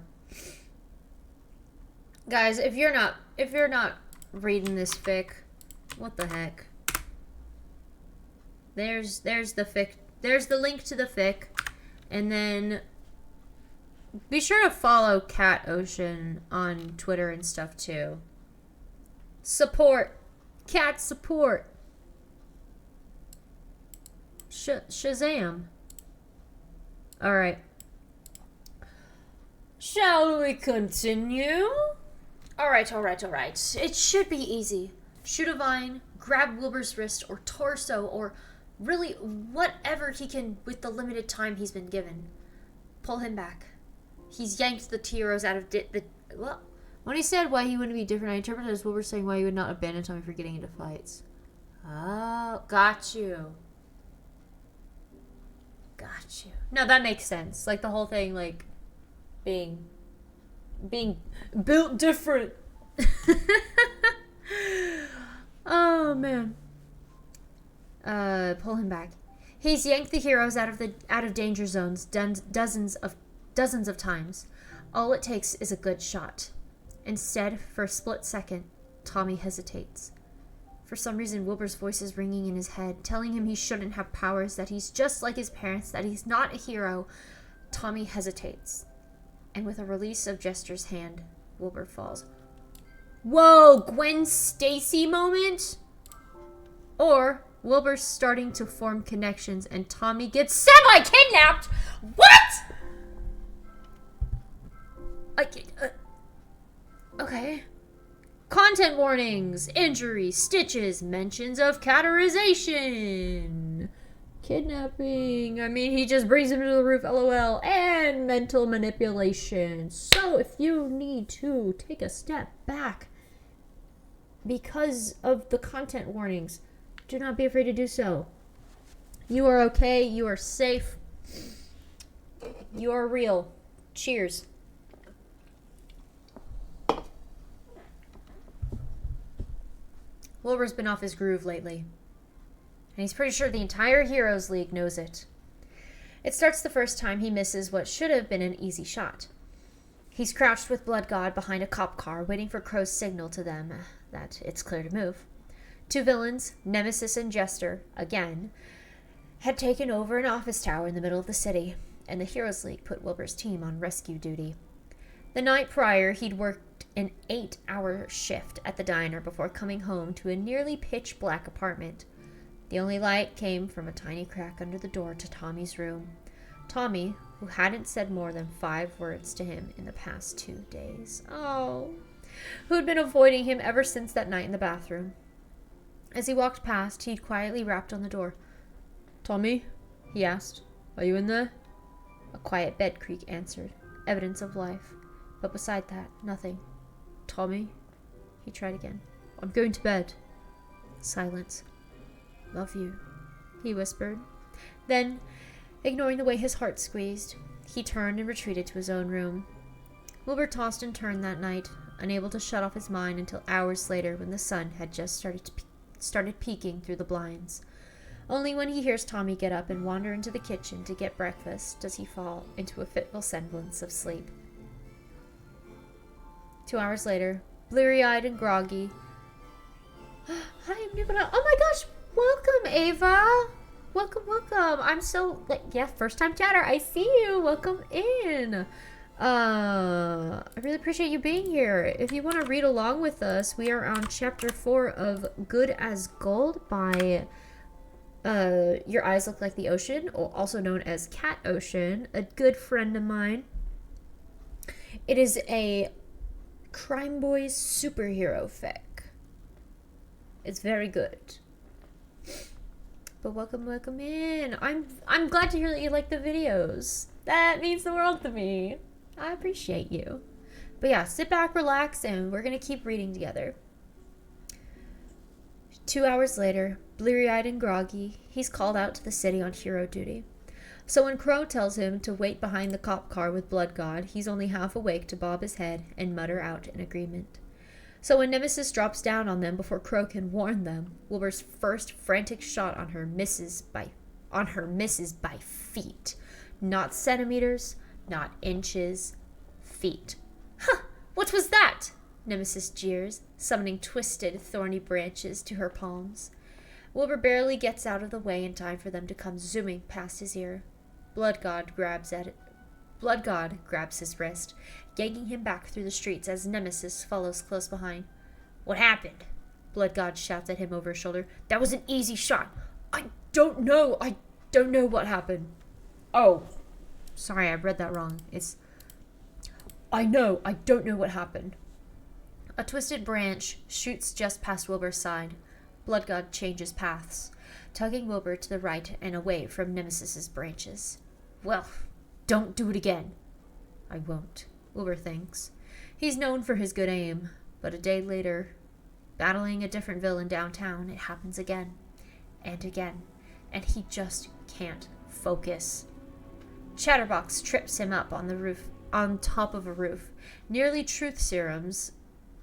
Speaker 1: Guys, if you're not reading this fic, what the heck? There's the fic. There's the link to the fic, and then be sure to follow Cat Ocean on Twitter and stuff too. Support, cat support. Shazam. Alright. Shall we continue? Alright. It should be easy. Shoot a vine, grab Wilbur's wrist or torso, or really whatever he can with the limited time he's been given. Pull him back. He's yanked the heroes out of well, when he said why he wouldn't be different, I interpreted it as Wilbur saying why he would not abandon Tommy for getting into fights. Oh, got you. No, that makes sense. Like the whole thing, like being built different. Oh man. Pull him back. He's yanked the heroes out of danger zones dozens of times. All it takes is a good shot. Instead, for a split second, Tommy hesitates. For some reason, Wilbur's voice is ringing in his head, telling him he shouldn't have powers, that he's just like his parents, that he's not a hero. Tommy hesitates. And with a release of Jester's hand, Wilbur falls. Whoa, Gwen Stacy moment? Or Wilbur's starting to form connections and Tommy gets semi-kidnapped? What? Okay. Content warnings, injuries, stitches, mentions of cauterization, kidnapping. I mean, he just brings him to the roof, lol, and mental manipulation. So if you need to take a step back because of the content warnings, do not be afraid to do so. You are okay. You are safe. You are real. Cheers. Wilbur's been off his groove lately, and he's pretty sure the entire Heroes League knows it. It starts the first time he misses what should have been an easy shot. He's crouched with Blood God behind a cop car, waiting for Crow's signal to them that it's clear to move. Two villains, Nemesis and Jester, again, had taken over an office tower in the middle of the city, and the Heroes League put Wilbur's team on rescue duty. The night prior, he'd worked an 8-hour shift at the diner before coming home to a nearly pitch-black apartment. The only light came from a tiny crack under the door to Tommy's room. Tommy, who hadn't said more than 5 words to him in the past 2 days. Oh, who'd been avoiding him ever since that night in the bathroom. As he walked past, he'd quietly rapped on the door. "Tommy?" he asked. "Are you in there?" A quiet bed creak answered, evidence of life. But beside that, nothing. "Tommy?" He tried again. "I'm going to bed." Silence. "Love you," he whispered. Then, ignoring the way his heart squeezed, he turned and retreated to his own room. Wilbur tossed and turned that night, unable to shut off his mind until hours later when the sun had just started peeking through the blinds. Only when he hears Tommy get up and wander into the kitchen to get breakfast does he fall into a fitful semblance of sleep. 2 hours later, bleary-eyed and groggy. "Hi, I'm Nicola." "Oh my gosh, welcome, Ava. Welcome. I'm so, first time chatter. I see you. Welcome in. I really appreciate you being here. If you want to read along with us, we are on chapter 4 of Good as Gold by Your Eyes Look Like the Ocean, or also known as Cat Ocean, a good friend of mine. It is a CRIMEBOIS superhero fic. It's very good. But welcome in. I'm glad to hear that you like the videos. That means the world to me. I appreciate you. But yeah, sit back, relax, and we're gonna keep reading together. 2 hours later, bleary-eyed and groggy, he's called out to the city on hero duty. So when Crow tells him to wait behind the cop car with Blood God, he's only half awake to bob his head and mutter out an agreement. So when Nemesis drops down on them before Crow can warn them, Wilbur's first frantic shot on her misses by feet. Not centimeters, not inches, feet. "Huh, what was that?" Nemesis jeers, summoning twisted, thorny branches to her palms. Wilbur barely gets out of the way in time for them to come zooming past his ear. Blood God grabs his wrist, yanking him back through the streets as Nemesis follows close behind. "What happened?" Blood God shouts at him over his shoulder. "That was an easy shot." I don't know what happened." "Oh, sorry, I read that wrong. It's I know. I don't know what happened. A twisted branch shoots just past Wilbur's side. Bloodgod changes paths, tugging Wilbur to the right and away from Nemesis's branches. Well, don't do it again. I won't, Wilbur thinks. He's known for his good aim, but a day later, battling a different villain downtown, it happens again and again, and he just can't focus. Chatterbox trips him up on top of a roof, nearly truth serums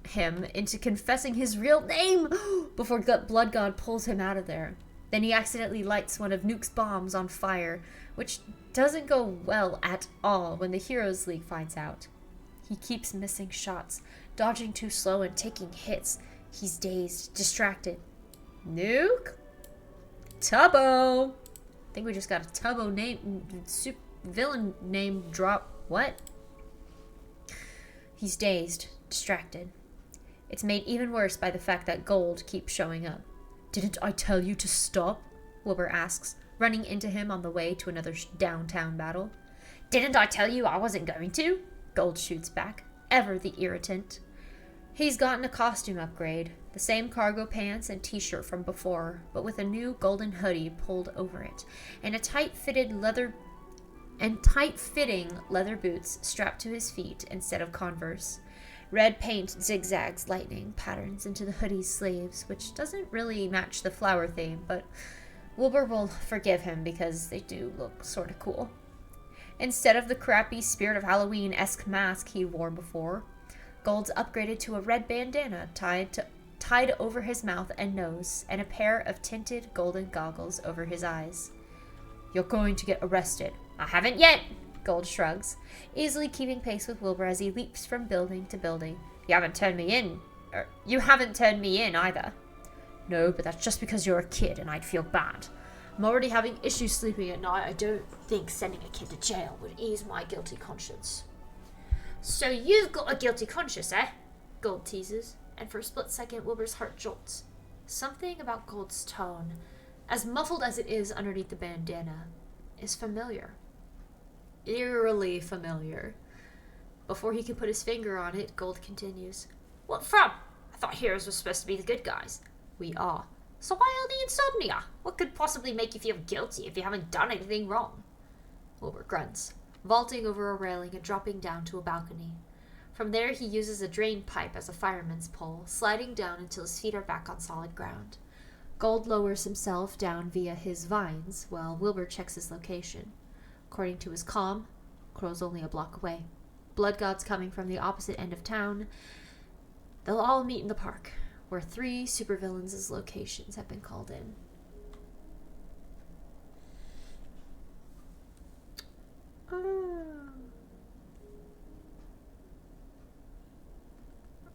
Speaker 1: him into confessing his real name before Bloodgod pulls him out of there. Then he accidentally lights one of Nuke's bombs on fire, which doesn't go well at all when the Heroes League finds out. He keeps missing shots, dodging too slow and taking hits. He's dazed, distracted. Nuke? Tubbo! I think we just got a Tubbo name, villain name drop. What? He's dazed, distracted. It's made even worse by the fact that Gold keeps showing up. Didn't I tell you to stop? Wilbur asks, running into him on the way to another downtown battle. Didn't I tell you I wasn't going to? Gold shoots back, ever the irritant. He's gotten a costume upgrade, the same cargo pants and t-shirt from before, but with a new golden hoodie pulled over it, and tight-fitting leather boots strapped to his feet instead of Converse. Red paint zigzags lightning patterns into the hoodie's sleeves, which doesn't really match the flower theme, but Wilbur will forgive him because they do look sort of cool. Instead of the crappy Spirit of Halloween-esque mask he wore before, Gold's upgraded to a red bandana tied over his mouth and nose, and a pair of tinted golden goggles over his eyes. You're going to get arrested. I haven't yet, Gold shrugs, easily keeping pace with Wilbur as he leaps from building to building. You haven't turned me in either. No, but that's just because you're a kid and I'd feel bad. I'm already having issues sleeping at night. I don't think sending a kid to jail would ease my guilty conscience. So you've got a guilty conscience, eh? Gold teases, and for a split second Wilbur's heart jolts. Something about Gold's tone, as muffled as it is underneath the bandana, is familiar. Eerily familiar. Before he can put his finger on it, Gold continues. What from? I thought heroes were supposed to be the good guys. We are. So why all the insomnia? What could possibly make you feel guilty if you haven't done anything wrong? Wilbur grunts, vaulting over a railing and dropping down to a balcony. From there he uses a drain pipe as a fireman's pole, sliding down until his feet are back on solid ground. Gold lowers himself down via his vines, while Wilbur checks his location. According to his comm, Crow's only a block away. Bloodgod's coming from the opposite end of town. They'll all meet in the park, where 3 supervillains' locations have been called in.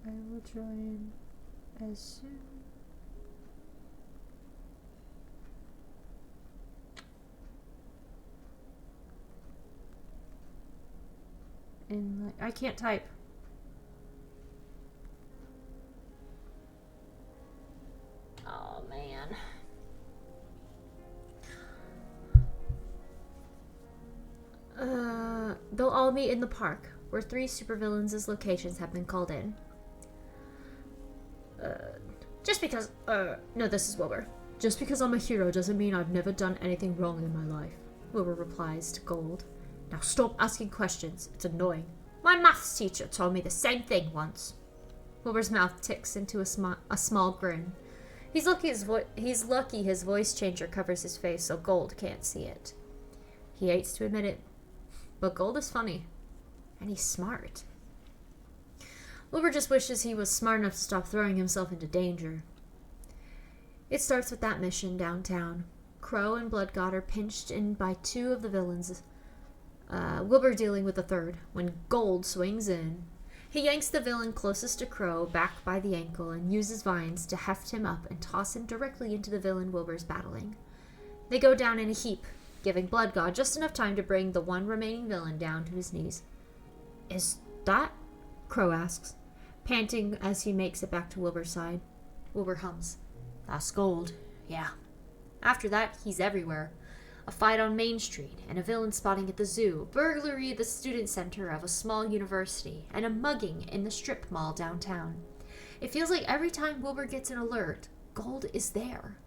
Speaker 1: I will join as soon. I can't type. Oh man. They'll all meet in the park, where 3 supervillains' locations have been called in. Just because, no, this is Wilbur. Just because I'm a hero doesn't mean I've never done anything wrong in my life, Wilbur replies to Gold. Now stop asking questions, it's annoying. My maths teacher told me the same thing once. Wilbur's mouth ticks into a small grin. He's lucky his voice changer covers his face so Gold can't see it. He hates to admit it, but Gold is funny, and he's smart. Wilbur just wishes he was smart enough to stop throwing himself into danger. It starts with that mission downtown. Crow and Bloodgod are pinched in by 2 of the villains, Wilbur dealing with the 3rd, when Gold swings in. He yanks the villain closest to Crow back by the ankle and uses vines to heft him up and toss him directly into the villain Wilbur's battling. They go down in a heap, giving Bloodgod just enough time to bring the one remaining villain down to his knees. Is that? Crow asks, panting as he makes it back to Wilbur's side. Wilbur hums. That's Gold. Yeah. After that, he's everywhere. A fight on Main Street, and a villain spotting at the zoo, burglary at the student center of a small university, and a mugging in the strip mall downtown. It feels like every time Wilbur gets an alert, Gold is there.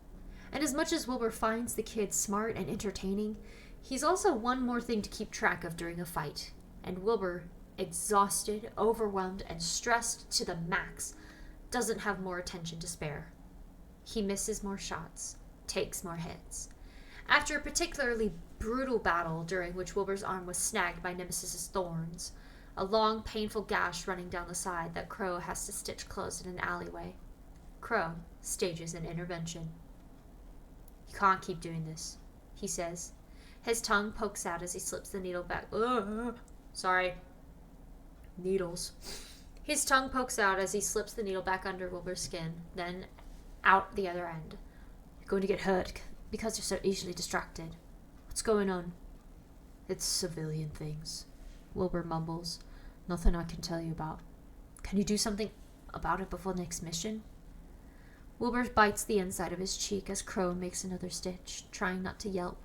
Speaker 1: And as much as Wilbur finds the kid smart and entertaining, he's also one more thing to keep track of during a fight. And Wilbur, exhausted, overwhelmed, and stressed to the max, doesn't have more attention to spare. He misses more shots, takes more hits. After a particularly brutal battle during which Wilbur's arm was snagged by Nemesis's thorns, a long, painful gash running down the side that Crow has to stitch closed in an alleyway, Crow stages an intervention. "You can't keep doing this," he says. His tongue pokes out as he slips the needle back. Sorry. Needles. His tongue pokes out as he slips the needle back under Wilbur's skin, then out the other end. "You're going to get hurt because you're so easily distracted. What's going on?" "It's civilian things," Wilbur mumbles. "Nothing I can tell you about." "Can you do something about it before the next mission?" Wilbur bites the inside of his cheek as Crow makes another stitch, trying not to yelp.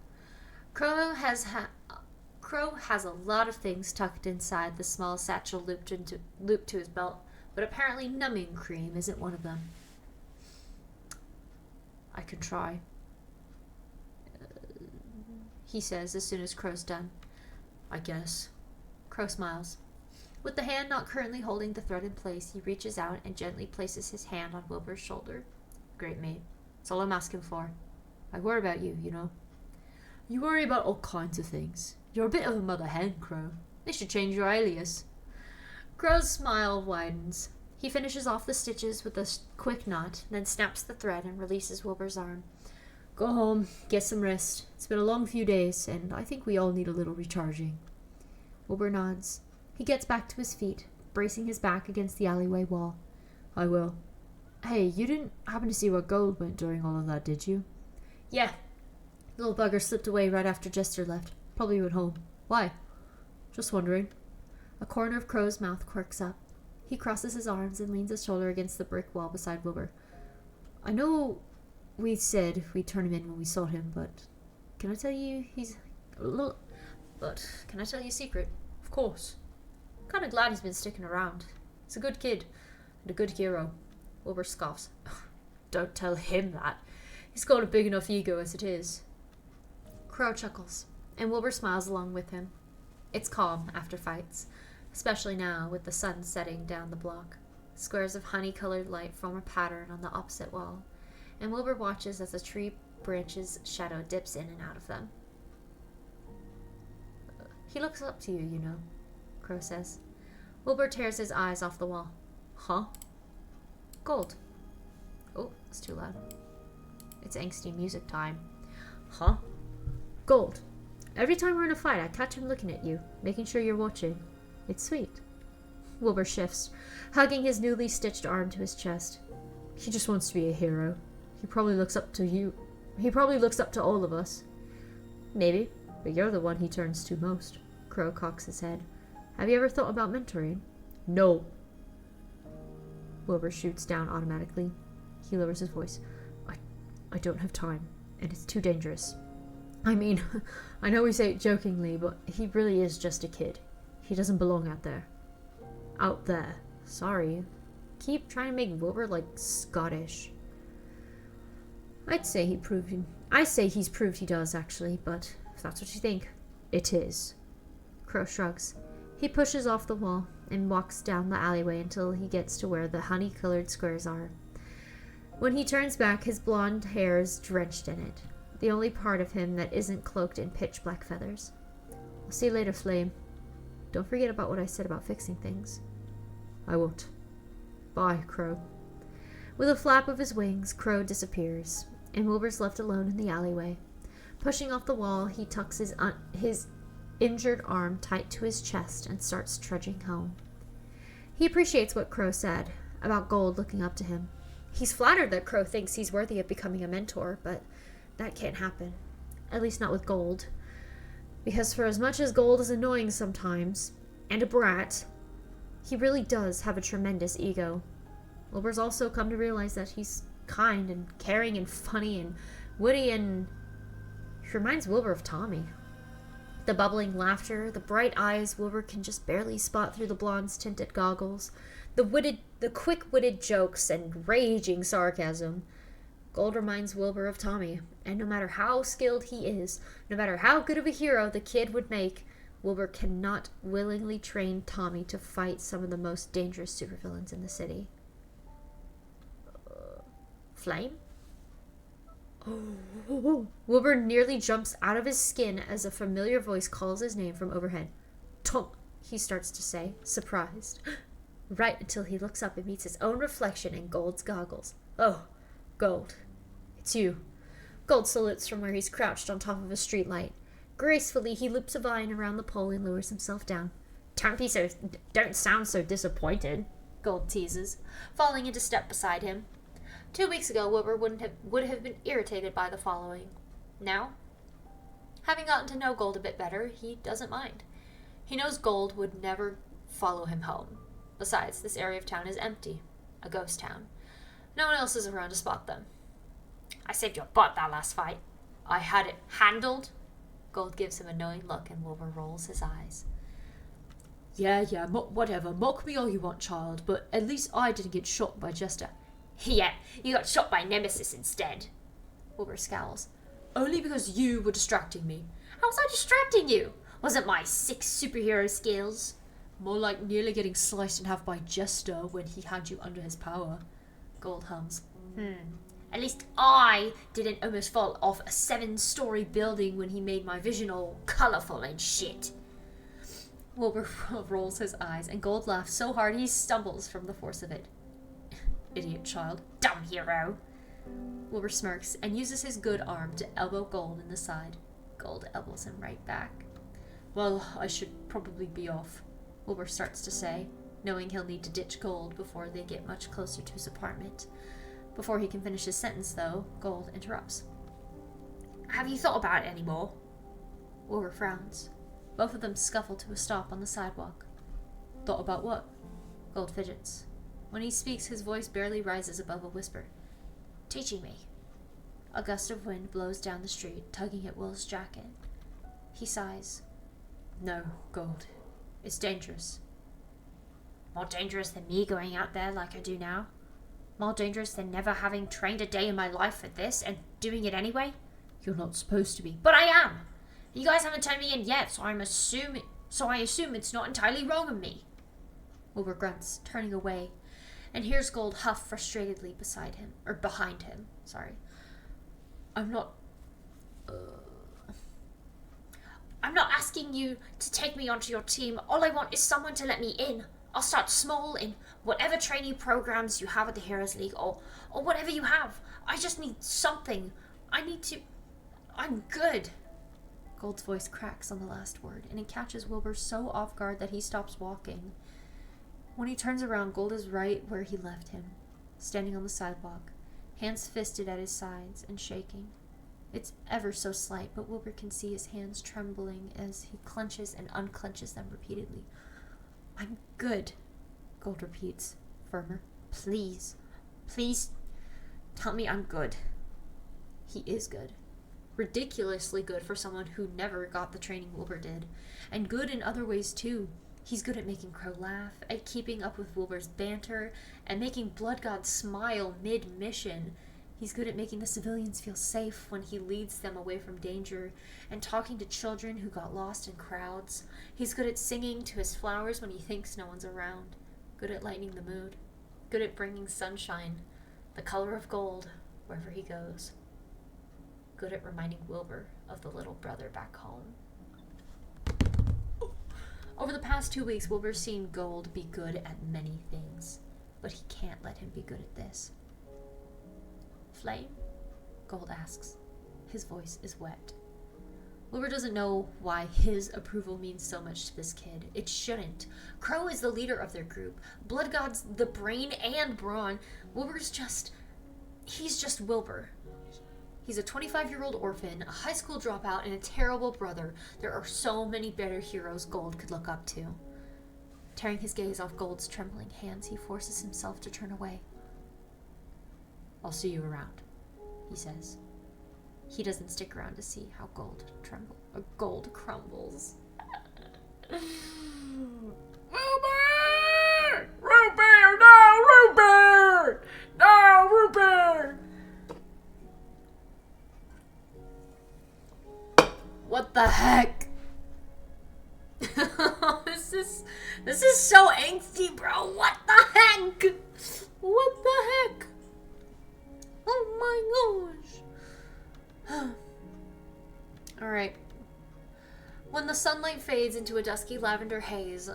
Speaker 1: Crow has a lot of things tucked inside the small satchel looped to his belt, but apparently numbing cream isn't one of them. "I can try," he says as soon as Crow's done. "I guess." Crow smiles. With the hand not currently holding the thread in place, he reaches out and gently places his hand on Wilbur's shoulder. "Great, mate. That's all I'm asking for. I worry about you, you know." "You worry about all kinds of things. You're a bit of a mother hen, Crow. They should change your alias." Crow's smile widens. He finishes off the stitches with a quick knot, then snaps the thread and releases Wilbur's arm. "Go home, get some rest. It's been a long few days, and I think we all need a little recharging." Wilbur nods. He gets back to his feet, bracing his back against the alleyway wall. "I will. Hey, you didn't happen to see where Gold went during all of that, did you?" "Yeah. Little bugger slipped away right after Jester left. Probably went home." "Why?" "Just wondering." A corner of Crow's mouth quirks up. He crosses his arms and leans his shoulder against the brick wall beside Wilbur. "I know we said we'd turn him in when we saw him, but can I tell you can I tell you a secret?" "Of course." "I'm kind of glad he's been sticking around. He's a good kid and a good hero." Wilbur scoffs. "Don't tell him that. He's got a big enough ego as it is." Crow chuckles, and Wilbur smiles along with him. It's calm after fights, especially now with the sun setting down the block. Squares of honey-colored light form a pattern on the opposite wall, and Wilbur watches as the tree branch's shadow dips in and out of them. "He looks up to you, you know," Crow says. Wilbur tears his eyes off the wall. "Huh?" "Gold." Oh, it's too loud. It's angsty music time. "Huh?" "Gold. Every time we're in a fight, I catch him looking at you, making sure you're watching. It's sweet." Wilbur shifts, hugging his newly stitched arm to his chest. "He just wants to be a hero. He probably looks up to you. He probably looks up to all of us." "Maybe, but you're the one he turns to most." Crow cocks his head. "Have you ever thought about mentoring?" "No." Wilbur shoots down automatically. He lowers his voice. I don't have time, and it's too dangerous. I mean, I know we say it jokingly, but he really is just a kid. He doesn't belong out there. Out there. Sorry. Keep trying to make Wilbur, like, Scottish. I say he's proved he does, actually, but if that's what you think, it is. Crow shrugs. He pushes off the wall and walks down the alleyway until he gets to where the honey-colored squares are. When he turns back, his blonde hair is drenched in it, the only part of him that isn't cloaked in pitch-black feathers. "I'll see you later, Flame. Don't forget about what I said about fixing things." "I won't. Bye, Crow." With a flap of his wings, Crow disappears, and Wilbur's left alone in the alleyway. Pushing off the wall, he tucks his injured arm tight to his chest and starts trudging home. He appreciates what Crow said about Gold looking up to him. He's flattered that Crow thinks he's worthy of becoming a mentor, but that can't happen. At least not with Gold. Because for as much as Gold is annoying sometimes, and a brat, he really does have a tremendous ego. Wilbur's also come to realize that he's kind and caring and funny and witty and Reminds Wilbur of Tommy. The bubbling laughter, the bright eyes Wilbur can just barely spot through the blonde's tinted goggles, the quick-witted jokes and raging sarcasm. Gold reminds Wilbur of Tommy, and no matter how skilled he is, no matter how good of a hero the kid would make, Wilbur cannot willingly train Tommy to fight some of the most dangerous supervillains in the city. Flame? Oh. Wilbur nearly jumps out of his skin as a familiar voice calls his name from overhead. Tom, he starts to say, surprised. Right until he looks up and meets his own reflection in Gold's goggles. Oh, Gold. It's you. Gold salutes from where he's crouched on top of a streetlight. Gracefully, he loops a vine around the pole and lowers himself down. Don't sound so disappointed, Gold teases, falling into step beside him. 2 weeks ago, Wilbur would have been irritated by the following. Now, having gotten to know Gold a bit better, he doesn't mind. He knows Gold would never follow him home. Besides, this area of town is empty. A ghost town. No one else is around to spot them. I saved your butt that last fight. I had it handled. Gold gives him a knowing look and Wilbur rolls his eyes.
Speaker 2: Yeah, whatever. Mock me all you want, child, but at least I didn't get shot by Jester.
Speaker 3: Yeah, you got shot by Nemesis instead.
Speaker 1: Wilbur scowls.
Speaker 2: Only because you were distracting me.
Speaker 3: How was I distracting you? Was it my 6 superhero skills?
Speaker 2: More like nearly getting sliced in half by Jester when he had you under his power.
Speaker 1: Gold hums.
Speaker 3: At least I didn't almost fall off a 7-story building when he made my vision all colourful and shit.
Speaker 1: Wilbur rolls his eyes, and Gold laughs so hard he stumbles from the force of it.
Speaker 2: Idiot child.
Speaker 3: Dumb hero.
Speaker 1: Wilbur smirks and uses his good arm to elbow Gold in the side. Gold elbows him right back.
Speaker 2: Well, I should probably be off,
Speaker 1: Wilbur starts to say, knowing he'll need to ditch Gold before they get much closer to his apartment. Before he can finish his sentence, though, Gold interrupts.
Speaker 3: Have you thought about it anymore?
Speaker 1: Wilbur frowns. Both of them scuffle to a stop on the sidewalk.
Speaker 2: Thought about what?
Speaker 1: Gold fidgets. When he speaks, his voice barely rises above a whisper.
Speaker 3: Teaching me.
Speaker 1: A gust of wind blows down the street, tugging at Will's jacket. He sighs.
Speaker 2: No, Gold. It's dangerous.
Speaker 3: More dangerous than me going out there like I do now? More dangerous than never having trained a day in my life for this and doing it anyway?
Speaker 2: You're not supposed to be.
Speaker 3: But I am! You guys haven't turned me in yet, so I assume it's not entirely wrong of me.
Speaker 1: Wilbur grunts, turning away, and hears Gold huff frustratedly behind him.
Speaker 2: I'm not
Speaker 3: asking you to take me onto your team. All I want is someone to let me in. I'll start small in whatever training programs you have at the Heroes League or whatever you have. I just need something. I'm good.
Speaker 1: Gold's voice cracks on the last word, and it catches Wilbur so off guard that he stops walking. When he turns around, Gold is right where he left him, standing on the sidewalk, hands fisted at his sides and shaking. It's ever so slight, but Wilbur can see his hands trembling as he clenches and unclenches them repeatedly. I'm good, Gold repeats, firmer.
Speaker 3: Please tell me I'm good.
Speaker 1: He is good. Ridiculously good for someone who never got the training Wilbur did. And good in other ways, too. He's good at making Crow laugh, at keeping up with Wilbur's banter, and making Blood God smile mid-mission. He's good at making the civilians feel safe when he leads them away from danger, and talking to children who got lost in crowds. He's good at singing to his flowers when he thinks no one's around. Good at lightening the mood. Good at bringing sunshine, the color of gold, wherever he goes. Good at reminding Wilbur of the little brother back home. Over the past 2 weeks, Wilbur's seen Gold be good at many things, but he can't let him be good at this. Flame? Gold asks. His voice is wet. Wilbur doesn't know why his approval means so much to this kid. It shouldn't. Crow is the leader of their group. Blood God's the brain and brawn. He's just Wilbur. He's a 25-year-old orphan, a high school dropout, and a terrible brother. There are so many better heroes Gold could look up to. Tearing his gaze off Gold's trembling hands, he forces himself to turn away.
Speaker 2: I'll see you around, he says.
Speaker 1: He doesn't stick around to see how gold crumbles.
Speaker 2: Wilbur! Root no! Root no! Root What the heck? this is so angsty, bro. What the heck? What the heck? Oh my gosh.
Speaker 1: Alright. When the sunlight fades into a dusky lavender haze,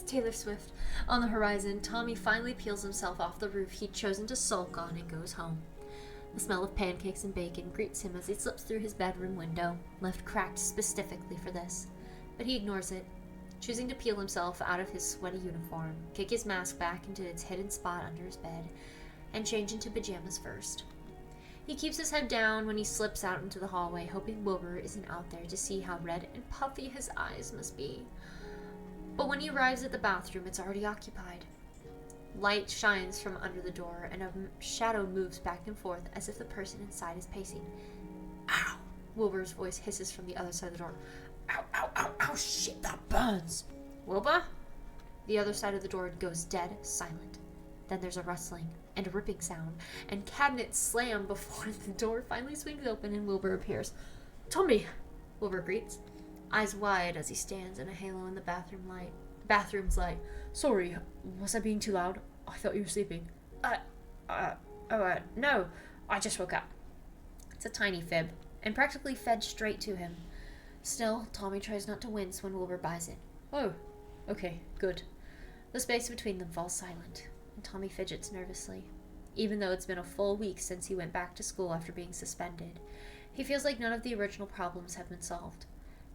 Speaker 1: Taylor Swift, on the horizon, Tommy finally peels himself off the roof he'd chosen to sulk on and goes home. The smell of pancakes and bacon greets him as he slips through his bedroom window, left cracked specifically for this. But he ignores it, choosing to peel himself out of his sweaty uniform, kick his mask back into its hidden spot under his bed, and change into pajamas first. He keeps his head down when he slips out into the hallway, hoping Wilbur isn't out there to see how red and puffy his eyes must be. But when he arrives at the bathroom, it's already occupied. Light shines from under the door, and a shadow moves back and forth as if the person inside is pacing. Ow! Wilbur's voice hisses from the other side of the door. Ow, ow, ow, ow, shit, that burns! Wilbur? The other side of the door goes dead silent. Then there's a rustling and a ripping sound, and cabinets slam before the door finally swings open and Wilbur appears. Tommy! Wilbur greets, eyes wide as he stands in a halo in the bathroom's light. Sorry, was I being too loud? I thought you were sleeping. No, I just woke up. It's a tiny fib, and practically fed straight to him. Still, Tommy tries not to wince when Wilbur buys it. Oh, okay, good. The space between them falls silent, and Tommy fidgets nervously. Even though it's been a full week since he went back to school after being suspended, he feels like none of the original problems have been solved.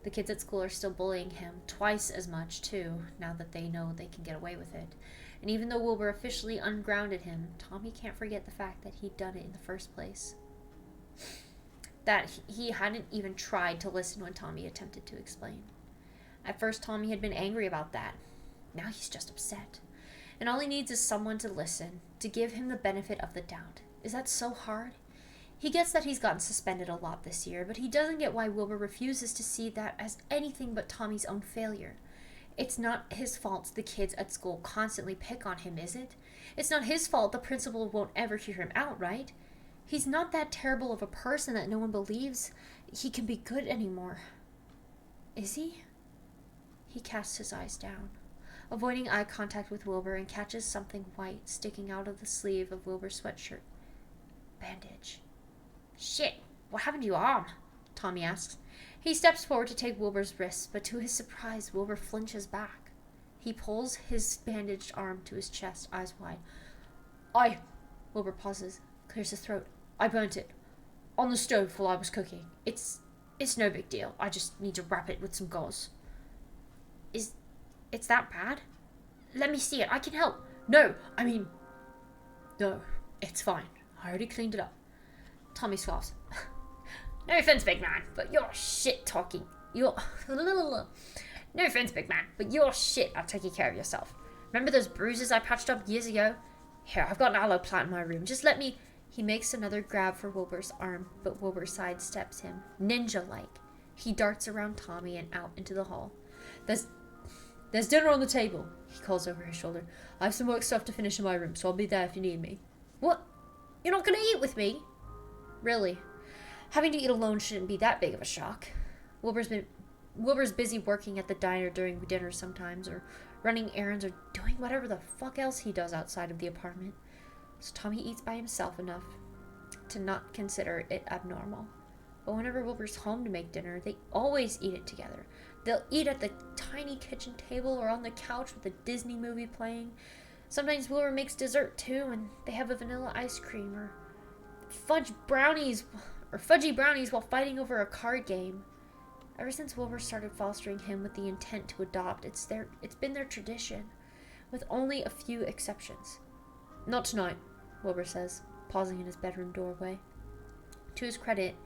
Speaker 1: The kids at school are still bullying him, twice as much, too, now that they know they can get away with it. And even though Wilbur officially ungrounded him, Tommy can't forget the fact that he'd done it in the first place. That he hadn't even tried to listen when Tommy attempted to explain. At first, Tommy had been angry about that. Now he's just upset. And all he needs is someone to listen, to give him the benefit of the doubt. Is that so hard? He gets that he's gotten suspended a lot this year, but he doesn't get why Wilbur refuses to see that as anything but Tommy's own failure. It's not his fault the kids at school constantly pick on him, is it? It's not his fault the principal won't ever hear him out, right? He's not that terrible of a person that no one believes he can be good anymore. Is he? He casts his eyes down, avoiding eye contact with Wilbur, and catches something white sticking out of the sleeve of Wilbur's sweatshirt. Bandage. Shit, what happened to your arm? Tommy asks. He steps forward to take Wilbur's wrist, but to his surprise, Wilbur flinches back. He pulls his bandaged arm to his chest, eyes wide. Wilbur pauses, clears his throat. I burnt it. On the stove while I was cooking. It's no big deal. I just need to wrap it with some gauze. It's that bad? Let me see it. I can help. No, it's fine. I already cleaned it up. Tommy scoffs. No offense, big man, but you're shit talking. No offense, big man, but you're shit at taking care of yourself. Remember those bruises I patched up years ago? Here, I've got an aloe plant in my room. Just let me... He makes another grab for Wilbur's arm, but Wilbur sidesteps him, ninja-like. He darts around Tommy and out into the hall. There's dinner on the table, he calls over his shoulder. I have some work stuff to finish in my room, so I'll be there if you need me. What? You're not going to eat with me? Really? Having to eat alone shouldn't be that big of a shock. Wilbur's busy working at the diner during dinner sometimes, or running errands, or doing whatever the fuck else he does outside of the apartment. So Tommy eats by himself enough to not consider it abnormal. But whenever Wilbur's home to make dinner, they always eat it together. They'll eat at the tiny kitchen table or on the couch with a Disney movie playing. Sometimes Wilbur makes dessert too, and they have a vanilla ice cream or fudgy brownies while fighting over a card game. Ever since Wilbur started fostering him with the intent to adopt, it's been their tradition, with only a few exceptions. Not tonight, Wilbur says, pausing in his bedroom doorway. To his credit,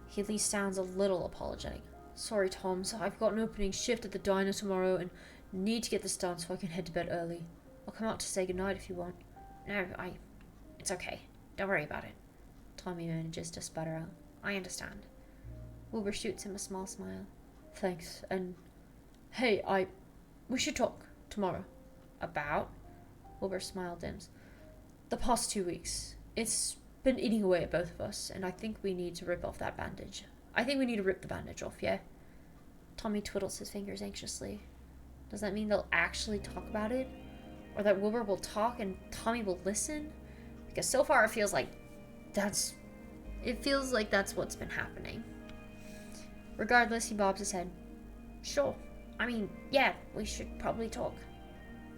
Speaker 1: he at least sounds a little apologetic. Sorry, Tom, so I've got an opening shift at the diner tomorrow and need to get this done so I can head to bed early. I'll come out to say goodnight if you want. No, it's okay. Don't worry about it. Tommy manages to sputter out.
Speaker 3: I understand.
Speaker 1: Wilbur shoots him a small smile. Thanks, and hey, we should talk tomorrow.
Speaker 3: About?
Speaker 1: Wilbur's smile dims. The past 2 weeks. It's been eating away at both of us, and I think we need to rip off that bandage. I think we need to rip the bandage off, yeah? Tommy twiddles his fingers anxiously. Does that mean they'll actually talk about it? Or that Wilbur will talk and Tommy will listen? Because so far it feels like that's what's been happening. Regardless, he bobs his head. Sure. I mean, yeah, we should probably talk.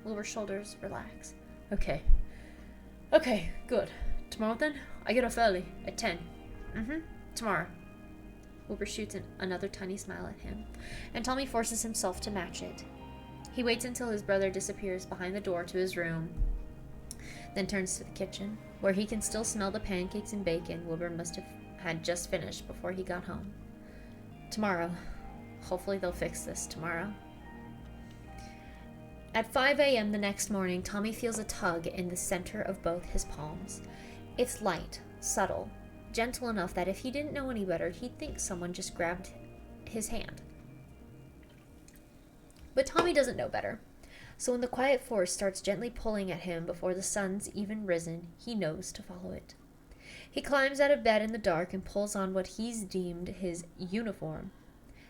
Speaker 1: Wilbur's shoulders relax. Okay, good. Tomorrow then? I get off early, at 10. Tomorrow. Wilbur shoots another tiny smile at him, and Tommy forces himself to match it. He waits until his brother disappears behind the door to his room, then turns to the kitchen, where he can still smell the pancakes and bacon Wilbur must have had just finished before he got home. Tomorrow. Hopefully they'll fix this tomorrow. At 5 a.m. the next morning, Tommy feels a tug in the center of both his palms. It's light, subtle, gentle enough that if he didn't know any better, he'd think someone just grabbed his hand. But Tommy doesn't know better. So when the quiet force starts gently pulling at him before the sun's even risen, he knows to follow it. He climbs out of bed in the dark and pulls on what he's deemed his uniform.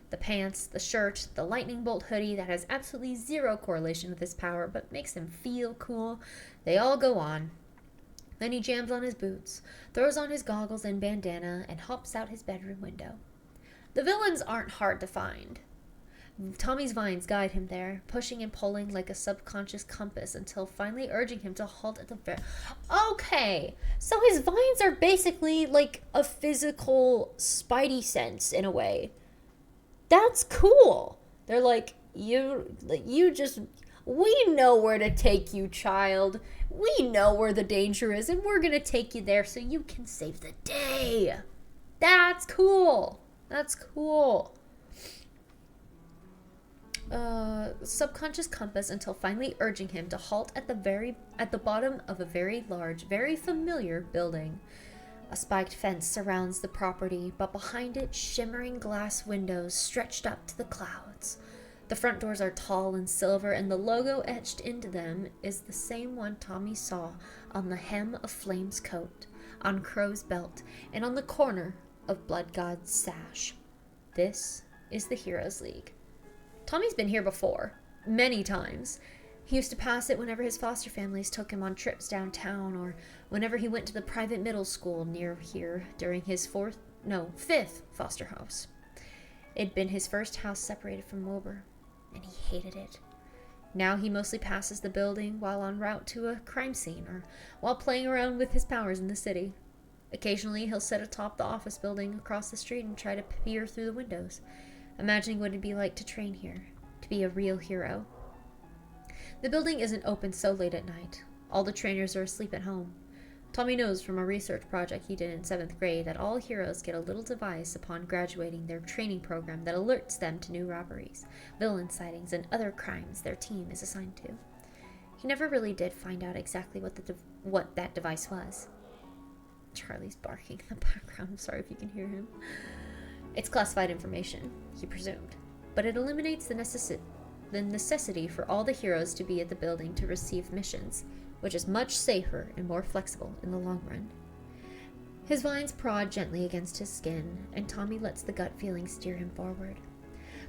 Speaker 1: The pants, the shirt, the lightning bolt hoodie that has absolutely zero correlation with his power but makes him feel cool, they all go on. Then he jams on his boots, throws on his goggles and bandana, and hops out his bedroom window. The villains aren't hard to find. Tommy's vines guide him there, pushing and pulling like a subconscious compass until finally urging him to halt at the Okay, so his vines are basically like a physical spidey sense in a way. That's cool. They're like, we know where to take you, child. We know where the danger is, and we're gonna take you there so you can save the day. That's cool. Subconscious compass until finally urging him to halt at the bottom of a very large, very familiar building. A spiked fence surrounds the property, but behind it, shimmering glass windows stretched up to the clouds. The front doors are tall and silver, and the logo etched into them is the same one Tommy saw on the hem of Flame's coat, on Crow's belt, and on the corner of Blood God's sash. This is the Heroes League. Tommy's been here before, many times. He used to pass it whenever his foster families took him on trips downtown, or whenever he went to the private middle school near here during his fifth foster house. It'd been his first house separated from Wilbur, and he hated it. Now he mostly passes the building while en route to a crime scene, or while playing around with his powers in the city. Occasionally he'll sit atop the office building across the street and try to peer through the windows, imagining what it'd be like to train here, to be a real hero. The building isn't open so late at night. All the trainers are asleep at home. Tommy knows from a research project he did in 7th grade that all heroes get a little device upon graduating their training program that alerts them to new robberies, villain sightings, and other crimes their team is assigned to. He never really did find out exactly what that device was. Charlie's barking in the background. I'm sorry if you can hear him. It's classified information, he presumed, but it eliminates the necessity for all the heroes to be at the building to receive missions, which is much safer and more flexible in the long run. His vines prod gently against his skin, and Tommy lets the gut feeling steer him forward.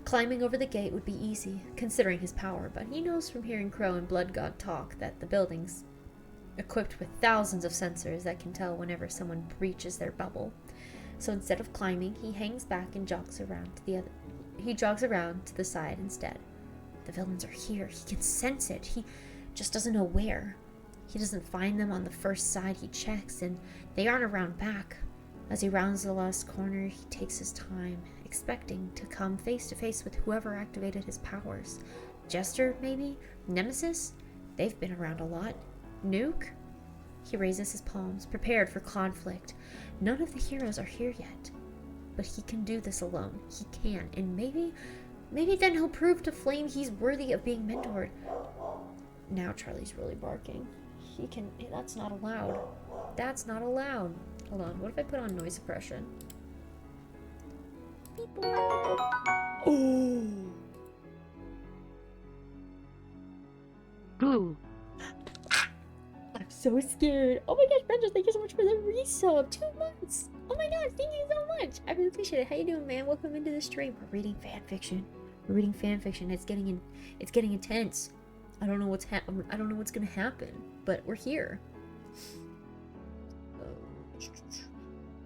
Speaker 1: Climbing over the gate would be easy, considering his power, but he knows from hearing Crow and Blood God talk that the building's equipped with thousands of sensors that can tell whenever someone breaches their bubble. So instead of climbing, he hangs back and jogs around to the side instead. The villains are here. He can sense it. He just doesn't know where. He doesn't find them on the first side he checks, and they aren't around back. As he rounds the last corner, he takes his time, expecting to come face to face with whoever activated his powers. Jester, maybe? Nemesis? They've been around a lot. Nuke? He raises his palms, prepared for conflict. None of the heroes are here yet. But he can do this alone. He can, and maybe then he'll prove to Flame he's worthy of being mentored. Now Charlie's really barking. That's not allowed. That's not allowed. Hold on, what if I put on noise suppression? Oh!
Speaker 4: Boo.
Speaker 1: I'm so scared. Oh my gosh, Brenda, thank you so much for the resub. 2 months. Oh my gosh, thank you so much. I really appreciate it. How you doing, man? Welcome into the stream. We're reading fan fiction. We're reading fan fiction. It's getting intense. I don't know what's gonna happen, but we're here.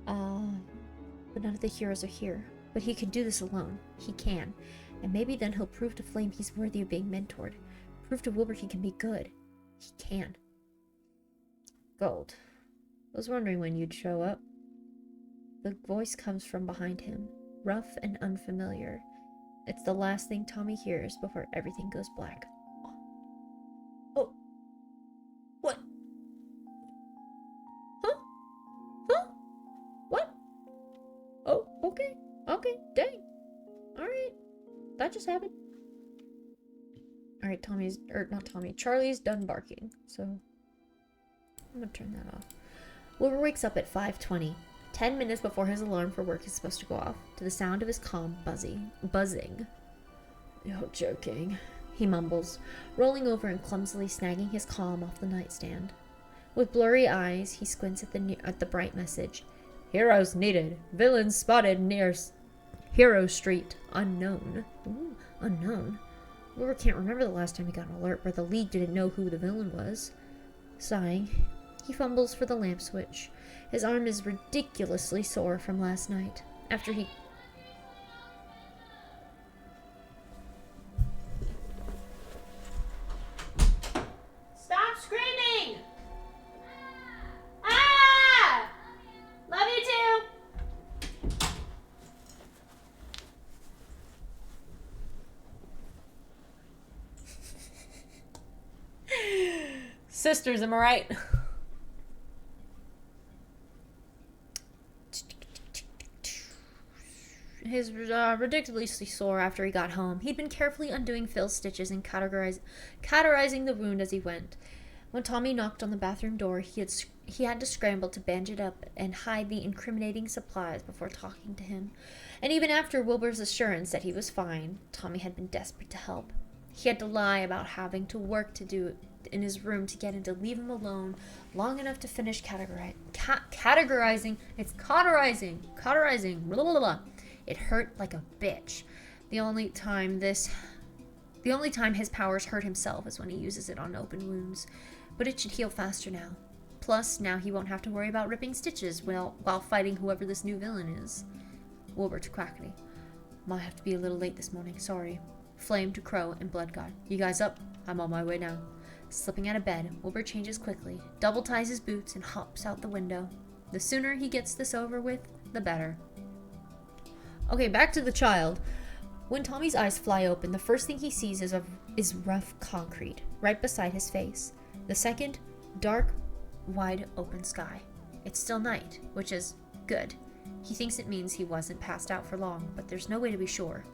Speaker 1: But none of the heroes are here. But he can do this alone. He can. And maybe then he'll prove to Flame he's worthy of being mentored. Prove to Wilbur he can be good. He can. Gold. I was wondering when you'd show up. The voice comes from behind him, rough and unfamiliar. It's the last thing Tommy hears before everything goes black. Oh. What? Huh? Huh? What? Oh, okay. Okay, dang. Alright. That just happened. Alright, Charlie's done barking, so I'm gonna turn that off. Wilbur wakes up at 5:20, 10 minutes before his alarm for work is supposed to go off, to the sound of his calm buzzing. You're joking, he mumbles, rolling over and clumsily snagging his calm off the nightstand. With blurry eyes, he squints at the bright message. Heroes needed. Villains spotted near Hero Street. Unknown. Ooh, unknown. Wilbur can't remember the last time he got an alert where the League didn't know who the villain was. Sighing, he fumbles for the lamp switch. His arm is ridiculously sore from last night. After he...
Speaker 2: Stop screaming! Ah! Love you too!
Speaker 1: Sisters, am I right? His ridiculously sore after he got home. He'd been carefully undoing Phil's stitches and cauterizing the wound as he went. When Tommy knocked on the bathroom door, he had to scramble to bandage it up and hide the incriminating supplies before talking to him. And even after Wilbur's assurance that he was fine, Tommy had been desperate to help. He had to lie about having to work to do in his room to get him to leave him alone long enough to finish categorizing. It's cauterizing. Blah, blah, blah. It hurt like a bitch. The only time his powers hurt himself is when he uses it on open wounds. But it should heal faster now. Plus, now he won't have to worry about ripping stitches while fighting whoever this new villain is. Wilbur to Quackity. Might have to be a little late this morning, sorry. Flame to Crow and Blood God. You guys up? I'm on my way now. Slipping out of bed, Wilbur changes quickly, double ties his boots, and hops out the window. The sooner he gets this over with, the better. Okay, back to the child. When Tommy's eyes fly open, the first thing he sees is rough concrete, right beside his face. The second, dark, wide open sky. It's still night, which is good. He thinks it means he wasn't passed out for long, but there's no way to be sure.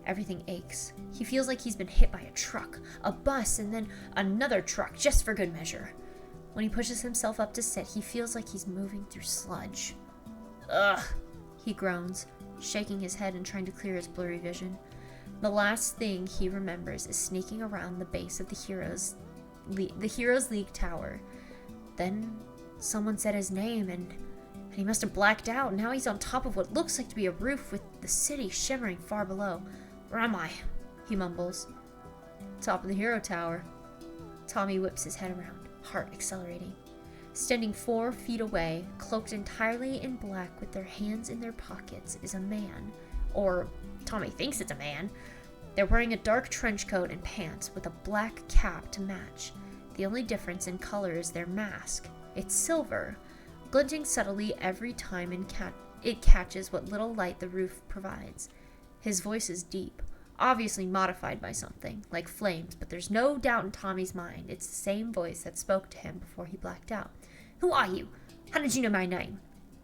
Speaker 1: Everything aches. He feels like he's been hit by a truck, a bus, and then another truck, just for good measure. When he pushes himself up to sit, he feels like he's moving through sludge. Ugh, he groans, shaking his head and trying to clear his blurry vision. The last thing he remembers is sneaking around the base of the Heroes League tower. Then someone said his name, and he must have blacked out. Now he's on top of what looks like to be a roof with the city shimmering far below. Where am I? He mumbles. Top of the hero tower. Tommy whips his head around, heart accelerating. Standing 4 feet away, cloaked entirely in black with their hands in their pockets, is a man. Or Tommy thinks it's a man. They're wearing a dark trench coat and pants with a black cap to match. The only difference in color is their mask. It's silver, glinting subtly every time it catches what little light the roof provides. His voice is deep, obviously modified by something, like flames, but there's no doubt in Tommy's mind it's the same voice that spoke to him before he blacked out. Who are you? How did you know my name?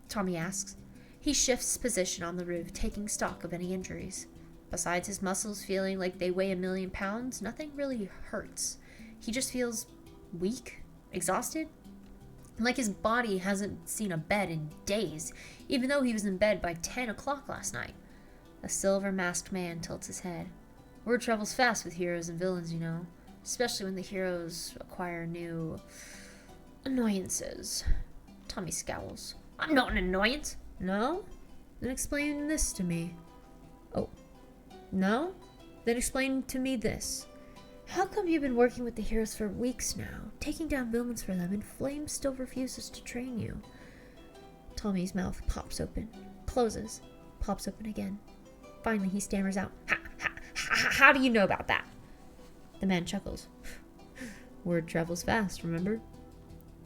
Speaker 1: Tommy asks. He shifts position on the roof, taking stock of any injuries. Besides his muscles feeling like they weigh 1,000,000 pounds, nothing really hurts. He just feels weak, exhausted. Like his body hasn't seen a bed in days, even though he was in bed by 10 o'clock last night. A silver-masked man tilts his head. Word travels fast with heroes and villains, you know. Especially when the heroes acquire new annoyances. Tommy scowls.
Speaker 2: I'm not an annoyance.
Speaker 1: No? Then explain this to me. Oh. No? Then explain to me this. How come you've been working with the heroes for weeks now, taking down villains for them, and Flame still refuses to train you? Tommy's mouth pops open, closes, pops open again. Finally, he stammers out, How do you know about that? The man chuckles. Word travels fast, remember?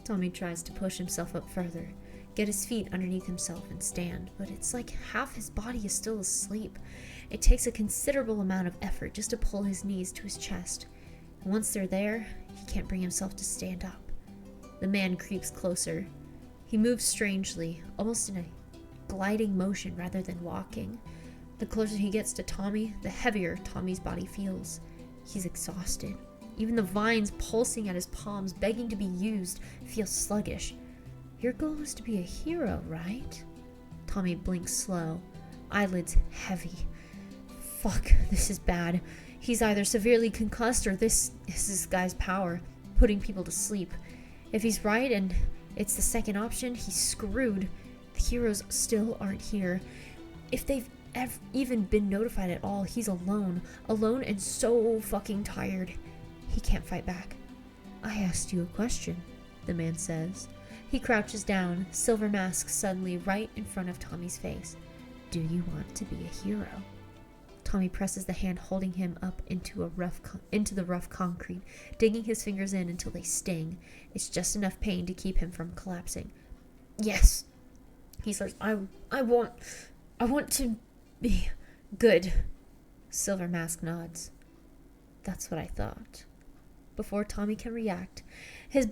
Speaker 1: Tommy tries to push himself up further, get his feet underneath himself and stand, but it's like half his body is still asleep. It takes a considerable amount of effort just to pull his knees to his chest. And once they're there, he can't bring himself to stand up. The man creeps closer. He moves strangely, almost in a gliding motion rather than walking. The closer he gets to Tommy, the heavier Tommy's body feels. He's exhausted. Even the vines pulsing at his palms, begging to be used, feel sluggish. Your goal is to be a hero, right? Tommy blinks slow, eyelids heavy. Fuck, this is bad. He's either severely concussed or this is this guy's power, putting people to sleep. If he's right and it's the second option, he's screwed. The heroes still aren't here. If they've even been notified at all, he's alone and so fucking tired. He can't fight back. I asked you a question, the man says. He crouches down, silver mask suddenly right in front of Tommy's face. Do you want to be a hero? Tommy presses the hand holding him up into the rough concrete, digging his fingers in until they sting. It's just enough pain to keep him from collapsing. Yes, he says. I want to be good. Silver Mask nods. That's what I thought. Before Tommy can react,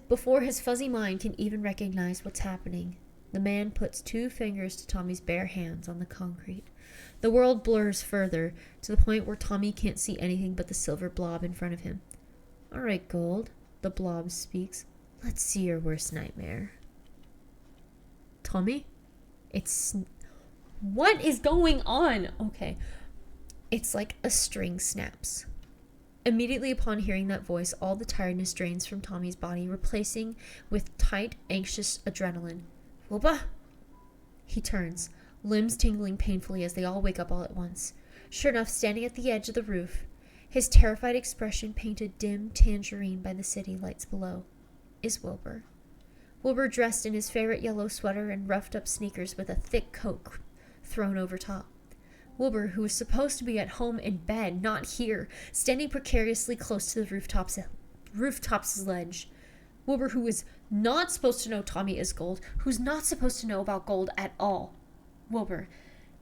Speaker 1: before his fuzzy mind can even recognize what's happening, the man puts 2 fingers to Tommy's bare hands on the concrete. The world blurs further, to the point where Tommy can't see anything but the silver blob in front of him. All right, Gold, the blob speaks. Let's see your worst nightmare. Tommy? What is going on? Okay. It's like a string snaps. Immediately upon hearing that voice, all the tiredness drains from Tommy's body, replacing with tight, anxious adrenaline. Wilbur? He turns, limbs tingling painfully as they all wake up all at once. Sure enough, standing at the edge of the roof, his terrified expression painted dim tangerine by the city lights below, is Wilbur. Wilbur dressed in his favorite yellow sweater and roughed-up sneakers with a thick coat thrown over top. Wilbur, who was supposed to be at home in bed, not here, standing precariously close to the rooftop's ledge. Wilbur, who is not supposed to know Tommy is Gold, who's not supposed to know about Gold at all. Wilbur,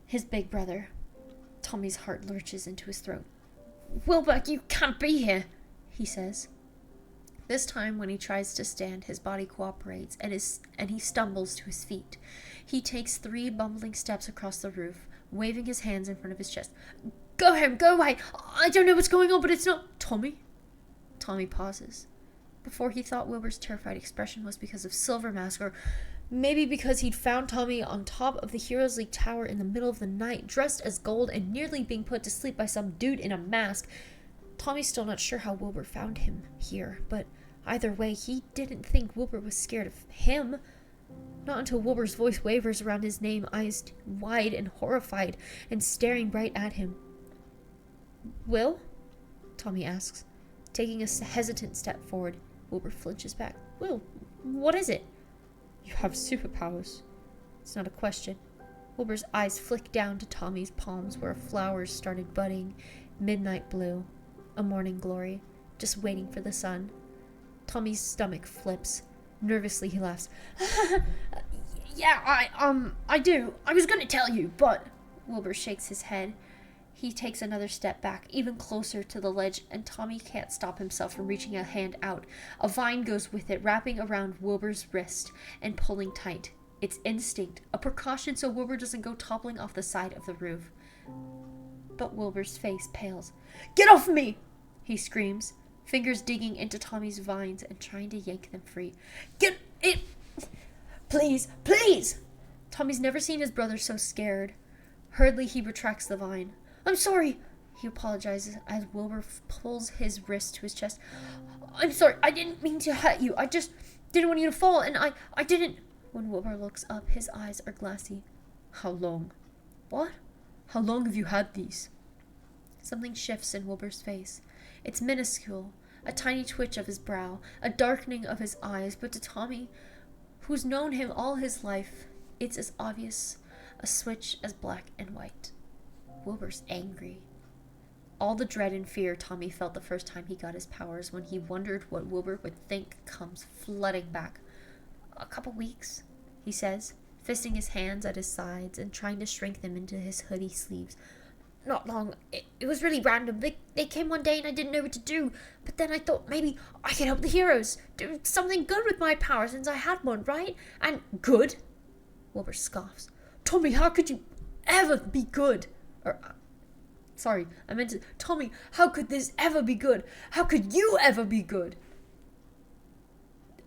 Speaker 1: his big brother. Tommy's heart lurches into his throat. Wilbur, you can't be here, he says. This time, when he tries to stand, his body cooperates, and he stumbles to his feet. He takes 3 bumbling steps across the roof, waving his hands in front of his chest. Go home, go away. I don't know what's going on, but it's not... Tommy? Tommy pauses. Before he thought Wilbur's terrified expression was because of Silver Mask, or maybe because he'd found Tommy on top of the Heroes League Tower in the middle of the night, dressed as Gold and nearly being put to sleep by some dude in a mask. Tommy's still not sure how Wilbur found him here, but either way, he didn't think Wilbur was scared of him. Not until Wilbur's voice wavers around his name, eyes wide and horrified, and staring right at him. Will? Tommy asks, taking a hesitant step forward. Wilbur flinches back. Will, what is it? You have superpowers. It's not a question. Wilbur's eyes flick down to Tommy's palms where flowers started budding, midnight blue, a morning glory, just waiting for the sun. Tommy's stomach flips. Nervously, he laughs.
Speaker 2: Yeah, I do. I was gonna tell you, but...
Speaker 1: Wilbur shakes his head. He takes another step back, even closer to the ledge, and Tommy can't stop himself from reaching a hand out. A vine goes with it, wrapping around Wilbur's wrist and pulling tight. It's instinct, a precaution so Wilbur doesn't go toppling off the side of the roof. But Wilbur's face pales.
Speaker 2: Get off me!
Speaker 1: He screams, fingers digging into Tommy's vines and trying to yank them free.
Speaker 2: Get it
Speaker 1: Please, please! Tommy's never seen his brother so scared. Hurriedly, he retracts the vine. I'm sorry, he apologizes as Wilbur pulls his wrist to his chest. I'm sorry, I didn't mean to hurt you. I just didn't want you to fall, and I didn't... When Wilbur looks up, his eyes are glassy. How long? What? How long have you had these? Something shifts in Wilbur's face. It's minuscule, a tiny twitch of his brow, a darkening of his eyes, but to Tommy, who's known him all his life, it's as obvious a switch as black and white. Wilbur's angry. All the dread and fear Tommy felt the first time he got his powers, when he wondered what Wilbur would think, comes flooding back. A couple weeks, he says, fisting his hands at his sides and trying to shrink them into his hoodie sleeves. Not long. It was really random. They came one day and I didn't know what to do. But then I thought maybe I could help the heroes. Do something good with my power since I had one, right? And good? Wilbur scoffs. Tommy, how could you ever be good? Sorry, I meant to... Tommy, how could this ever be good? How could you ever be good?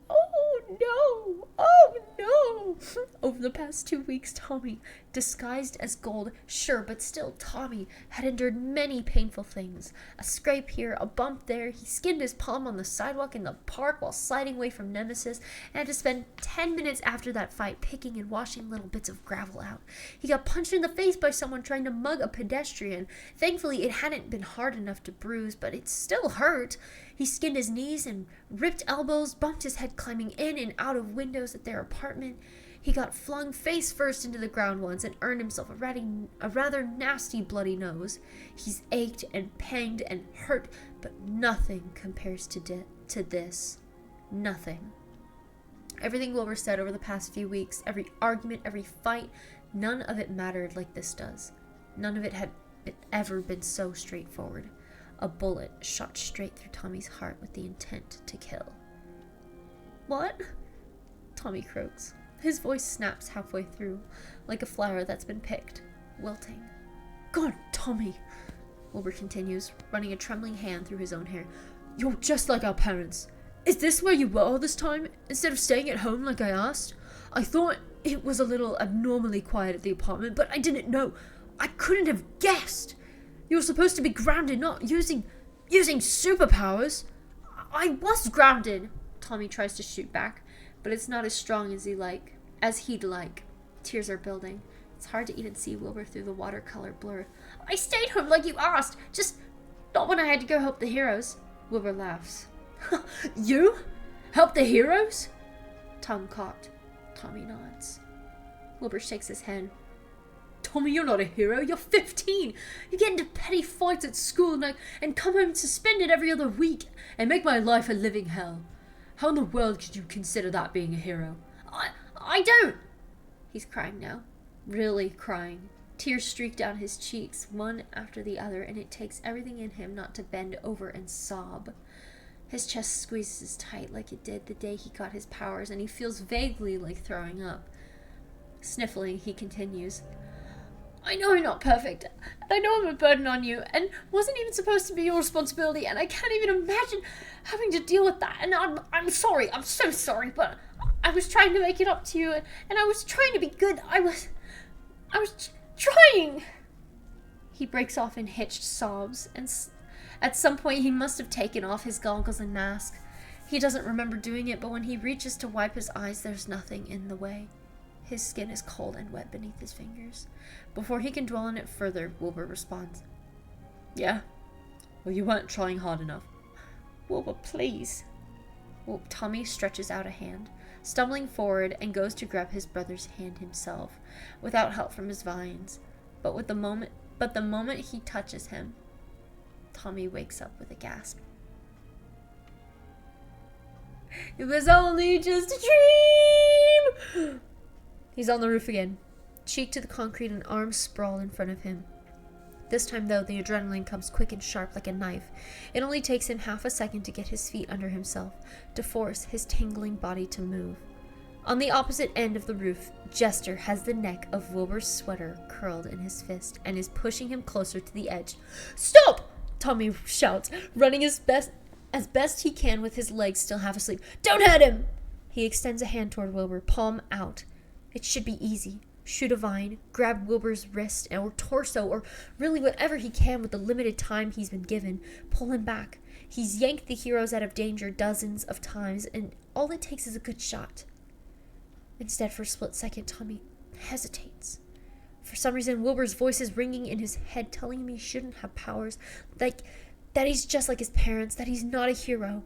Speaker 1: Oh, no. Oh, no. Over the past 2 weeks, Tommy, disguised as gold, sure, but still Tommy, had endured many painful things. A scrape here, a bump there. He skinned his palm on the sidewalk in the park while sliding away from Nemesis, and had to spend 10 minutes after that fight picking and washing little bits of gravel out. He got punched in the face by someone trying to mug a pedestrian. Thankfully, it hadn't been hard enough to bruise, but it still hurt. He skinned his knees and ripped elbows, bumped his head climbing in and out of windows at their apartment. He got flung face first into the ground once and earned himself a rather nasty bloody nose. He's ached and panged and hurt, but nothing compares to this. Nothing. Everything Wilbur said over the past few weeks, every argument, every fight, none of it mattered like this does. None of it had ever been so straightforward. A bullet shot straight through Tommy's heart with the intent to kill. What? Tommy croaks. His voice snaps halfway through, like a flower that's been picked, wilting. God, Tommy, Wilbur continues, running a trembling hand through his own hair. You're just like our parents. Is this where you were all this time, instead of staying at home like I asked? I thought it was a little abnormally quiet at the apartment, but I didn't know. I couldn't have guessed. You were supposed to be grounded, not using superpowers. I was grounded, Tommy tries to shoot back, but it's not as strong as he'd like. Tears are building. It's hard to even see Wilbur through the watercolor blur. I stayed home like you asked, just not when I had to go help the heroes. Wilbur laughs. You? Help the heroes? Tongue cocked. Tommy nods. Wilbur shakes his head. Tommy, you're not a hero. You're 15. You get into petty fights at school and come home suspended every other week and make my life a living hell. How in the world could you consider that being a hero? I don't. He's crying now. Really crying. Tears streak down his cheeks, one after the other, and it takes everything in him not to bend over and sob. His chest squeezes tight like it did the day he got his powers, and he feels vaguely like throwing up. Sniffling, he continues. I know I'm not perfect, and I know I'm a burden on you, and wasn't even supposed to be your responsibility, and I can't even imagine having to deal with that, and I'm sorry, I'm so sorry, but I was trying to make it up to you, and I was trying to be good, I was trying! He breaks off in hitched sobs, and at some point he must have taken off his goggles and mask. He doesn't remember doing it, but when he reaches to wipe his eyes, there's nothing in the way. His skin is cold and wet beneath his fingers. Before he can dwell on it further, Wilbur responds. Yeah? Well, you weren't trying hard enough. Wilbur, please. Well, Tommy stretches out a hand, stumbling forward, and goes to grab his brother's hand himself, without help from his vines. But the moment he touches him, Tommy wakes up with a gasp. It was only just a dream! He's on the roof again, cheek to the concrete and arms sprawled in front of him. This time, though, the adrenaline comes quick and sharp like a knife. It only takes him half a second to get his feet under himself, to force his tingling body to move. On the opposite end of the roof, Jester has the neck of Wilbur's sweater curled in his fist and is pushing him closer to the edge. Stop! Tommy shouts, running as best he can with his legs still half asleep. Don't hurt him! He extends a hand toward Wilbur, palm out. It should be easy. Shoot a vine, grab Wilbur's wrist or torso, or really whatever he can with the limited time he's been given. Pull him back. He's yanked the heroes out of danger dozens of times, and all it takes is a good shot. Instead, for a split second, Tommy hesitates. For some reason, Wilbur's voice is ringing in his head, telling him he shouldn't have powers, like that he's just like his parents, that he's not a hero.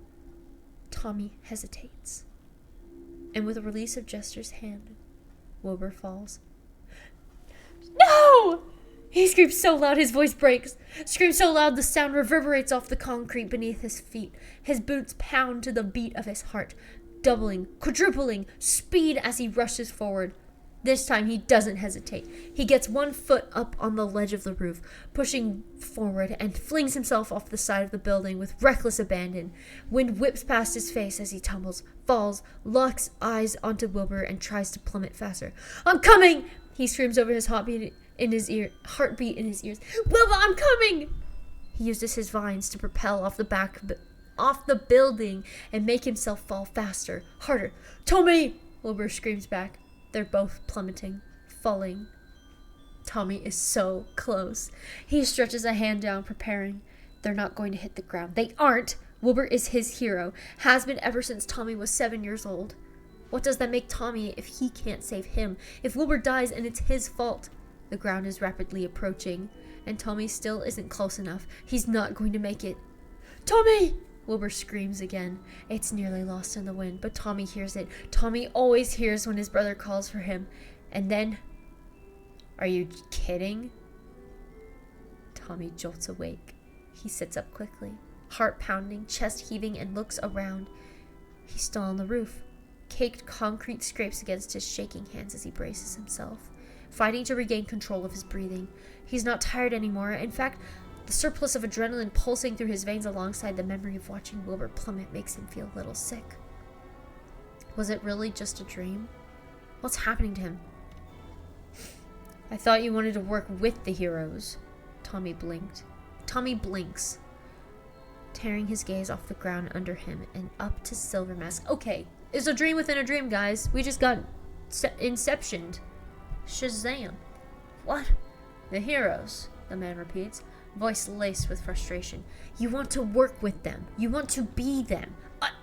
Speaker 1: Tommy hesitates. And with a release of Jester's hand, Wilbur falls. No! He screams so loud his voice breaks. Screams so loud the sound reverberates off the concrete beneath his feet. His boots pound to the beat of his heart, doubling, quadrupling speed as he rushes forward. This time he doesn't hesitate. He gets one foot up on the ledge of the roof, pushing forward, and flings himself off the side of the building with reckless abandon. Wind whips past his face as he tumbles, falls, locks eyes onto Wilbur, and tries to plummet faster. "I'm coming!" He screams over his heartbeat in his ears. "Wilbur, I'm coming!" He uses his vines to propel off the building and make himself fall faster, harder. "Tommy!" Wilbur screams back. They're both plummeting, falling. Tommy is so close. He stretches a hand down, preparing. They're not going to hit the ground. They aren't. Wilbur is his hero. Has been ever since Tommy was 7 years old. What does that make Tommy if he can't save him? If Wilbur dies and it's his fault? The ground is rapidly approaching, and Tommy still isn't close enough. He's not going to make it. "Tommy!" Wilbur screams again. It's nearly lost in the wind, but Tommy hears it. Tommy always hears when his brother calls for him. And then... Are you kidding? Tommy jolts awake. He sits up quickly, heart pounding, chest heaving, and looks around. He's still on the roof. Caked concrete scrapes against his shaking hands as he braces himself, fighting to regain control of his breathing. He's not tired anymore. In fact, the surplus of adrenaline pulsing through his veins alongside the memory of watching Wilbur plummet makes him feel a little sick. Was it really just a dream? What's happening to him? "I thought you wanted to work with the heroes." Tommy blinked. Tommy blinks, tearing his gaze off the ground under him and up to Silver Mask. Okay, it's a dream within a dream, guys. We just got inceptioned. Shazam. "What?" "The heroes," the man repeats, voice laced with frustration. "You want to work with them. You want to be them."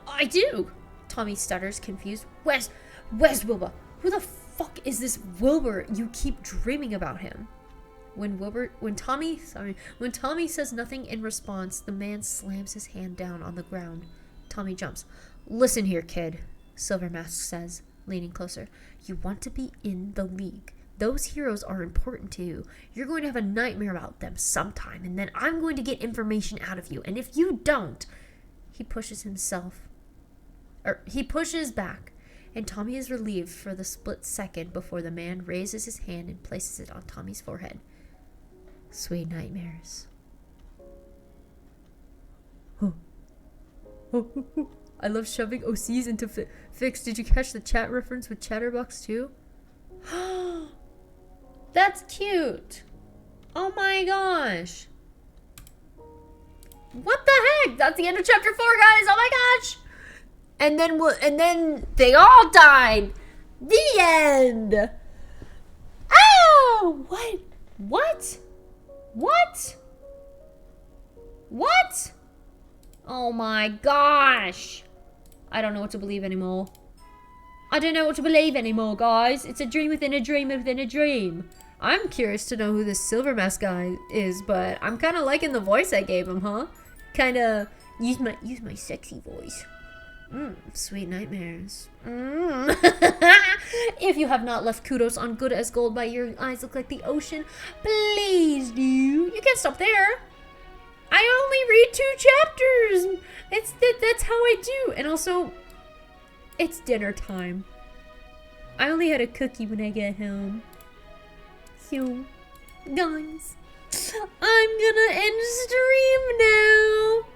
Speaker 1: I do," Tommy stutters, confused. Where's Wilbur? Who the fuck is this Wilbur? You keep dreaming about him." When Tommy says nothing in response, the man slams his hand down on the ground. Tommy jumps. "Listen here, kid," Silver Mask says, leaning closer. "You want to be in the league. Those heroes are important to you. You're going to have a nightmare about them sometime, and then I'm going to get information out of you. And if you don't..." He pushes back, and Tommy is relieved for the split second before the man raises his hand and places it on Tommy's forehead. "Sweet nightmares." I love shoving OCs into fix. Did you catch the chat reference with Chatterbox too? That's cute. Oh my gosh. What the heck? That's the end of chapter 4, guys. Oh my gosh. And then they all died. The end. Oh, what? Oh my gosh. I don't know what to believe anymore. Guys. It's a dream within a dream within a dream. I'm curious to know who this Silver Mask guy is, but I'm kind of liking the voice I gave him, huh? Kind of use my sexy voice. Sweet nightmares. If you have not left kudos on Good as Gold by Your Eyes Look Like the Ocean, please do. You can't stop there. I only read 2 chapters. That's how I do. And also, it's dinner time. I only had a cookie when I get home. So, guys, I'm gonna end stream now.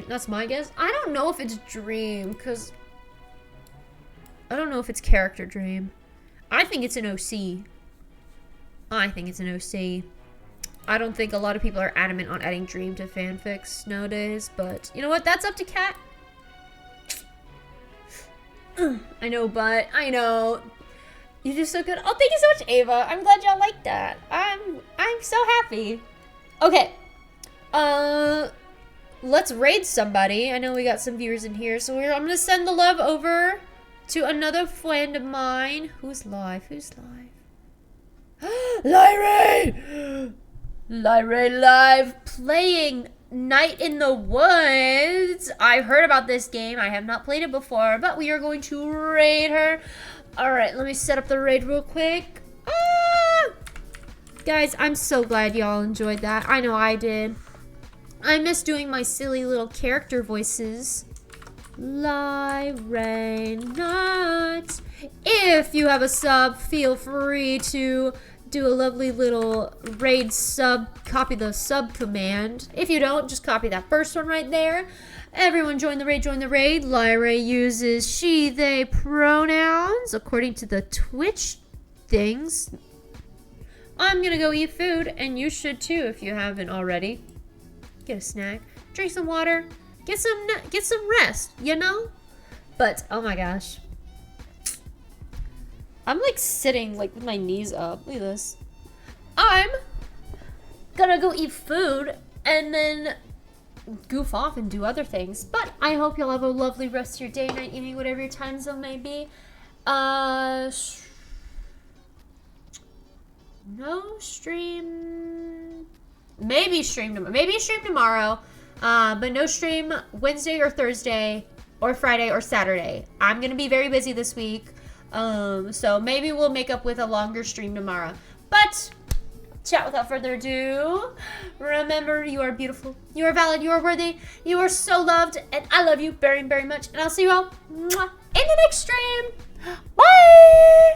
Speaker 1: That's my guess. I don't know if it's dream, because I don't know if it's character dream. I think it's an OC. I don't think a lot of people are adamant on adding dream to fanfics nowadays, but you know what? That's up to Kat. I know, but I know. You do so good. Oh, thank you so much, Ava. I'm glad y'all like that. I'm so happy. Okay. Let's raid somebody. I know we got some viewers in here, so I'm gonna send the love over to another friend of mine. Who's live? Who's live? Lyra! Lyra live playing Night in the Woods. I've heard about this game. I have not played it before, but we are going to raid her. Alright, let me set up the raid real quick. Guys, I'm so glad y'all enjoyed that. I know I did. I miss doing my silly little character voices. Lyra not. If you have a sub, feel free to do a lovely little raid sub, copy the sub command. If you don't, just copy that first one right there. Everyone join the raid, join the raid. Lyra uses she, they pronouns according to the Twitch things. I'm gonna go eat food, and you should too if you haven't already. Get a snack, drink some water, get some rest, you know? But, oh my gosh. I'm like sitting like with my knees up. Look at this. I'm gonna go eat food and then goof off and do other things. But I hope you'll have a lovely rest of your day, night, evening, whatever your time zone may be. No stream. Maybe stream tomorrow. But no stream Wednesday or Thursday or Friday or Saturday. I'm gonna be very busy this week. So maybe we'll make up with a longer stream tomorrow. But chat without further ado. Remember, you are beautiful, you are valid, you are worthy, you are so loved, and I love you very, very much. And I'll see you all in the next stream. Bye!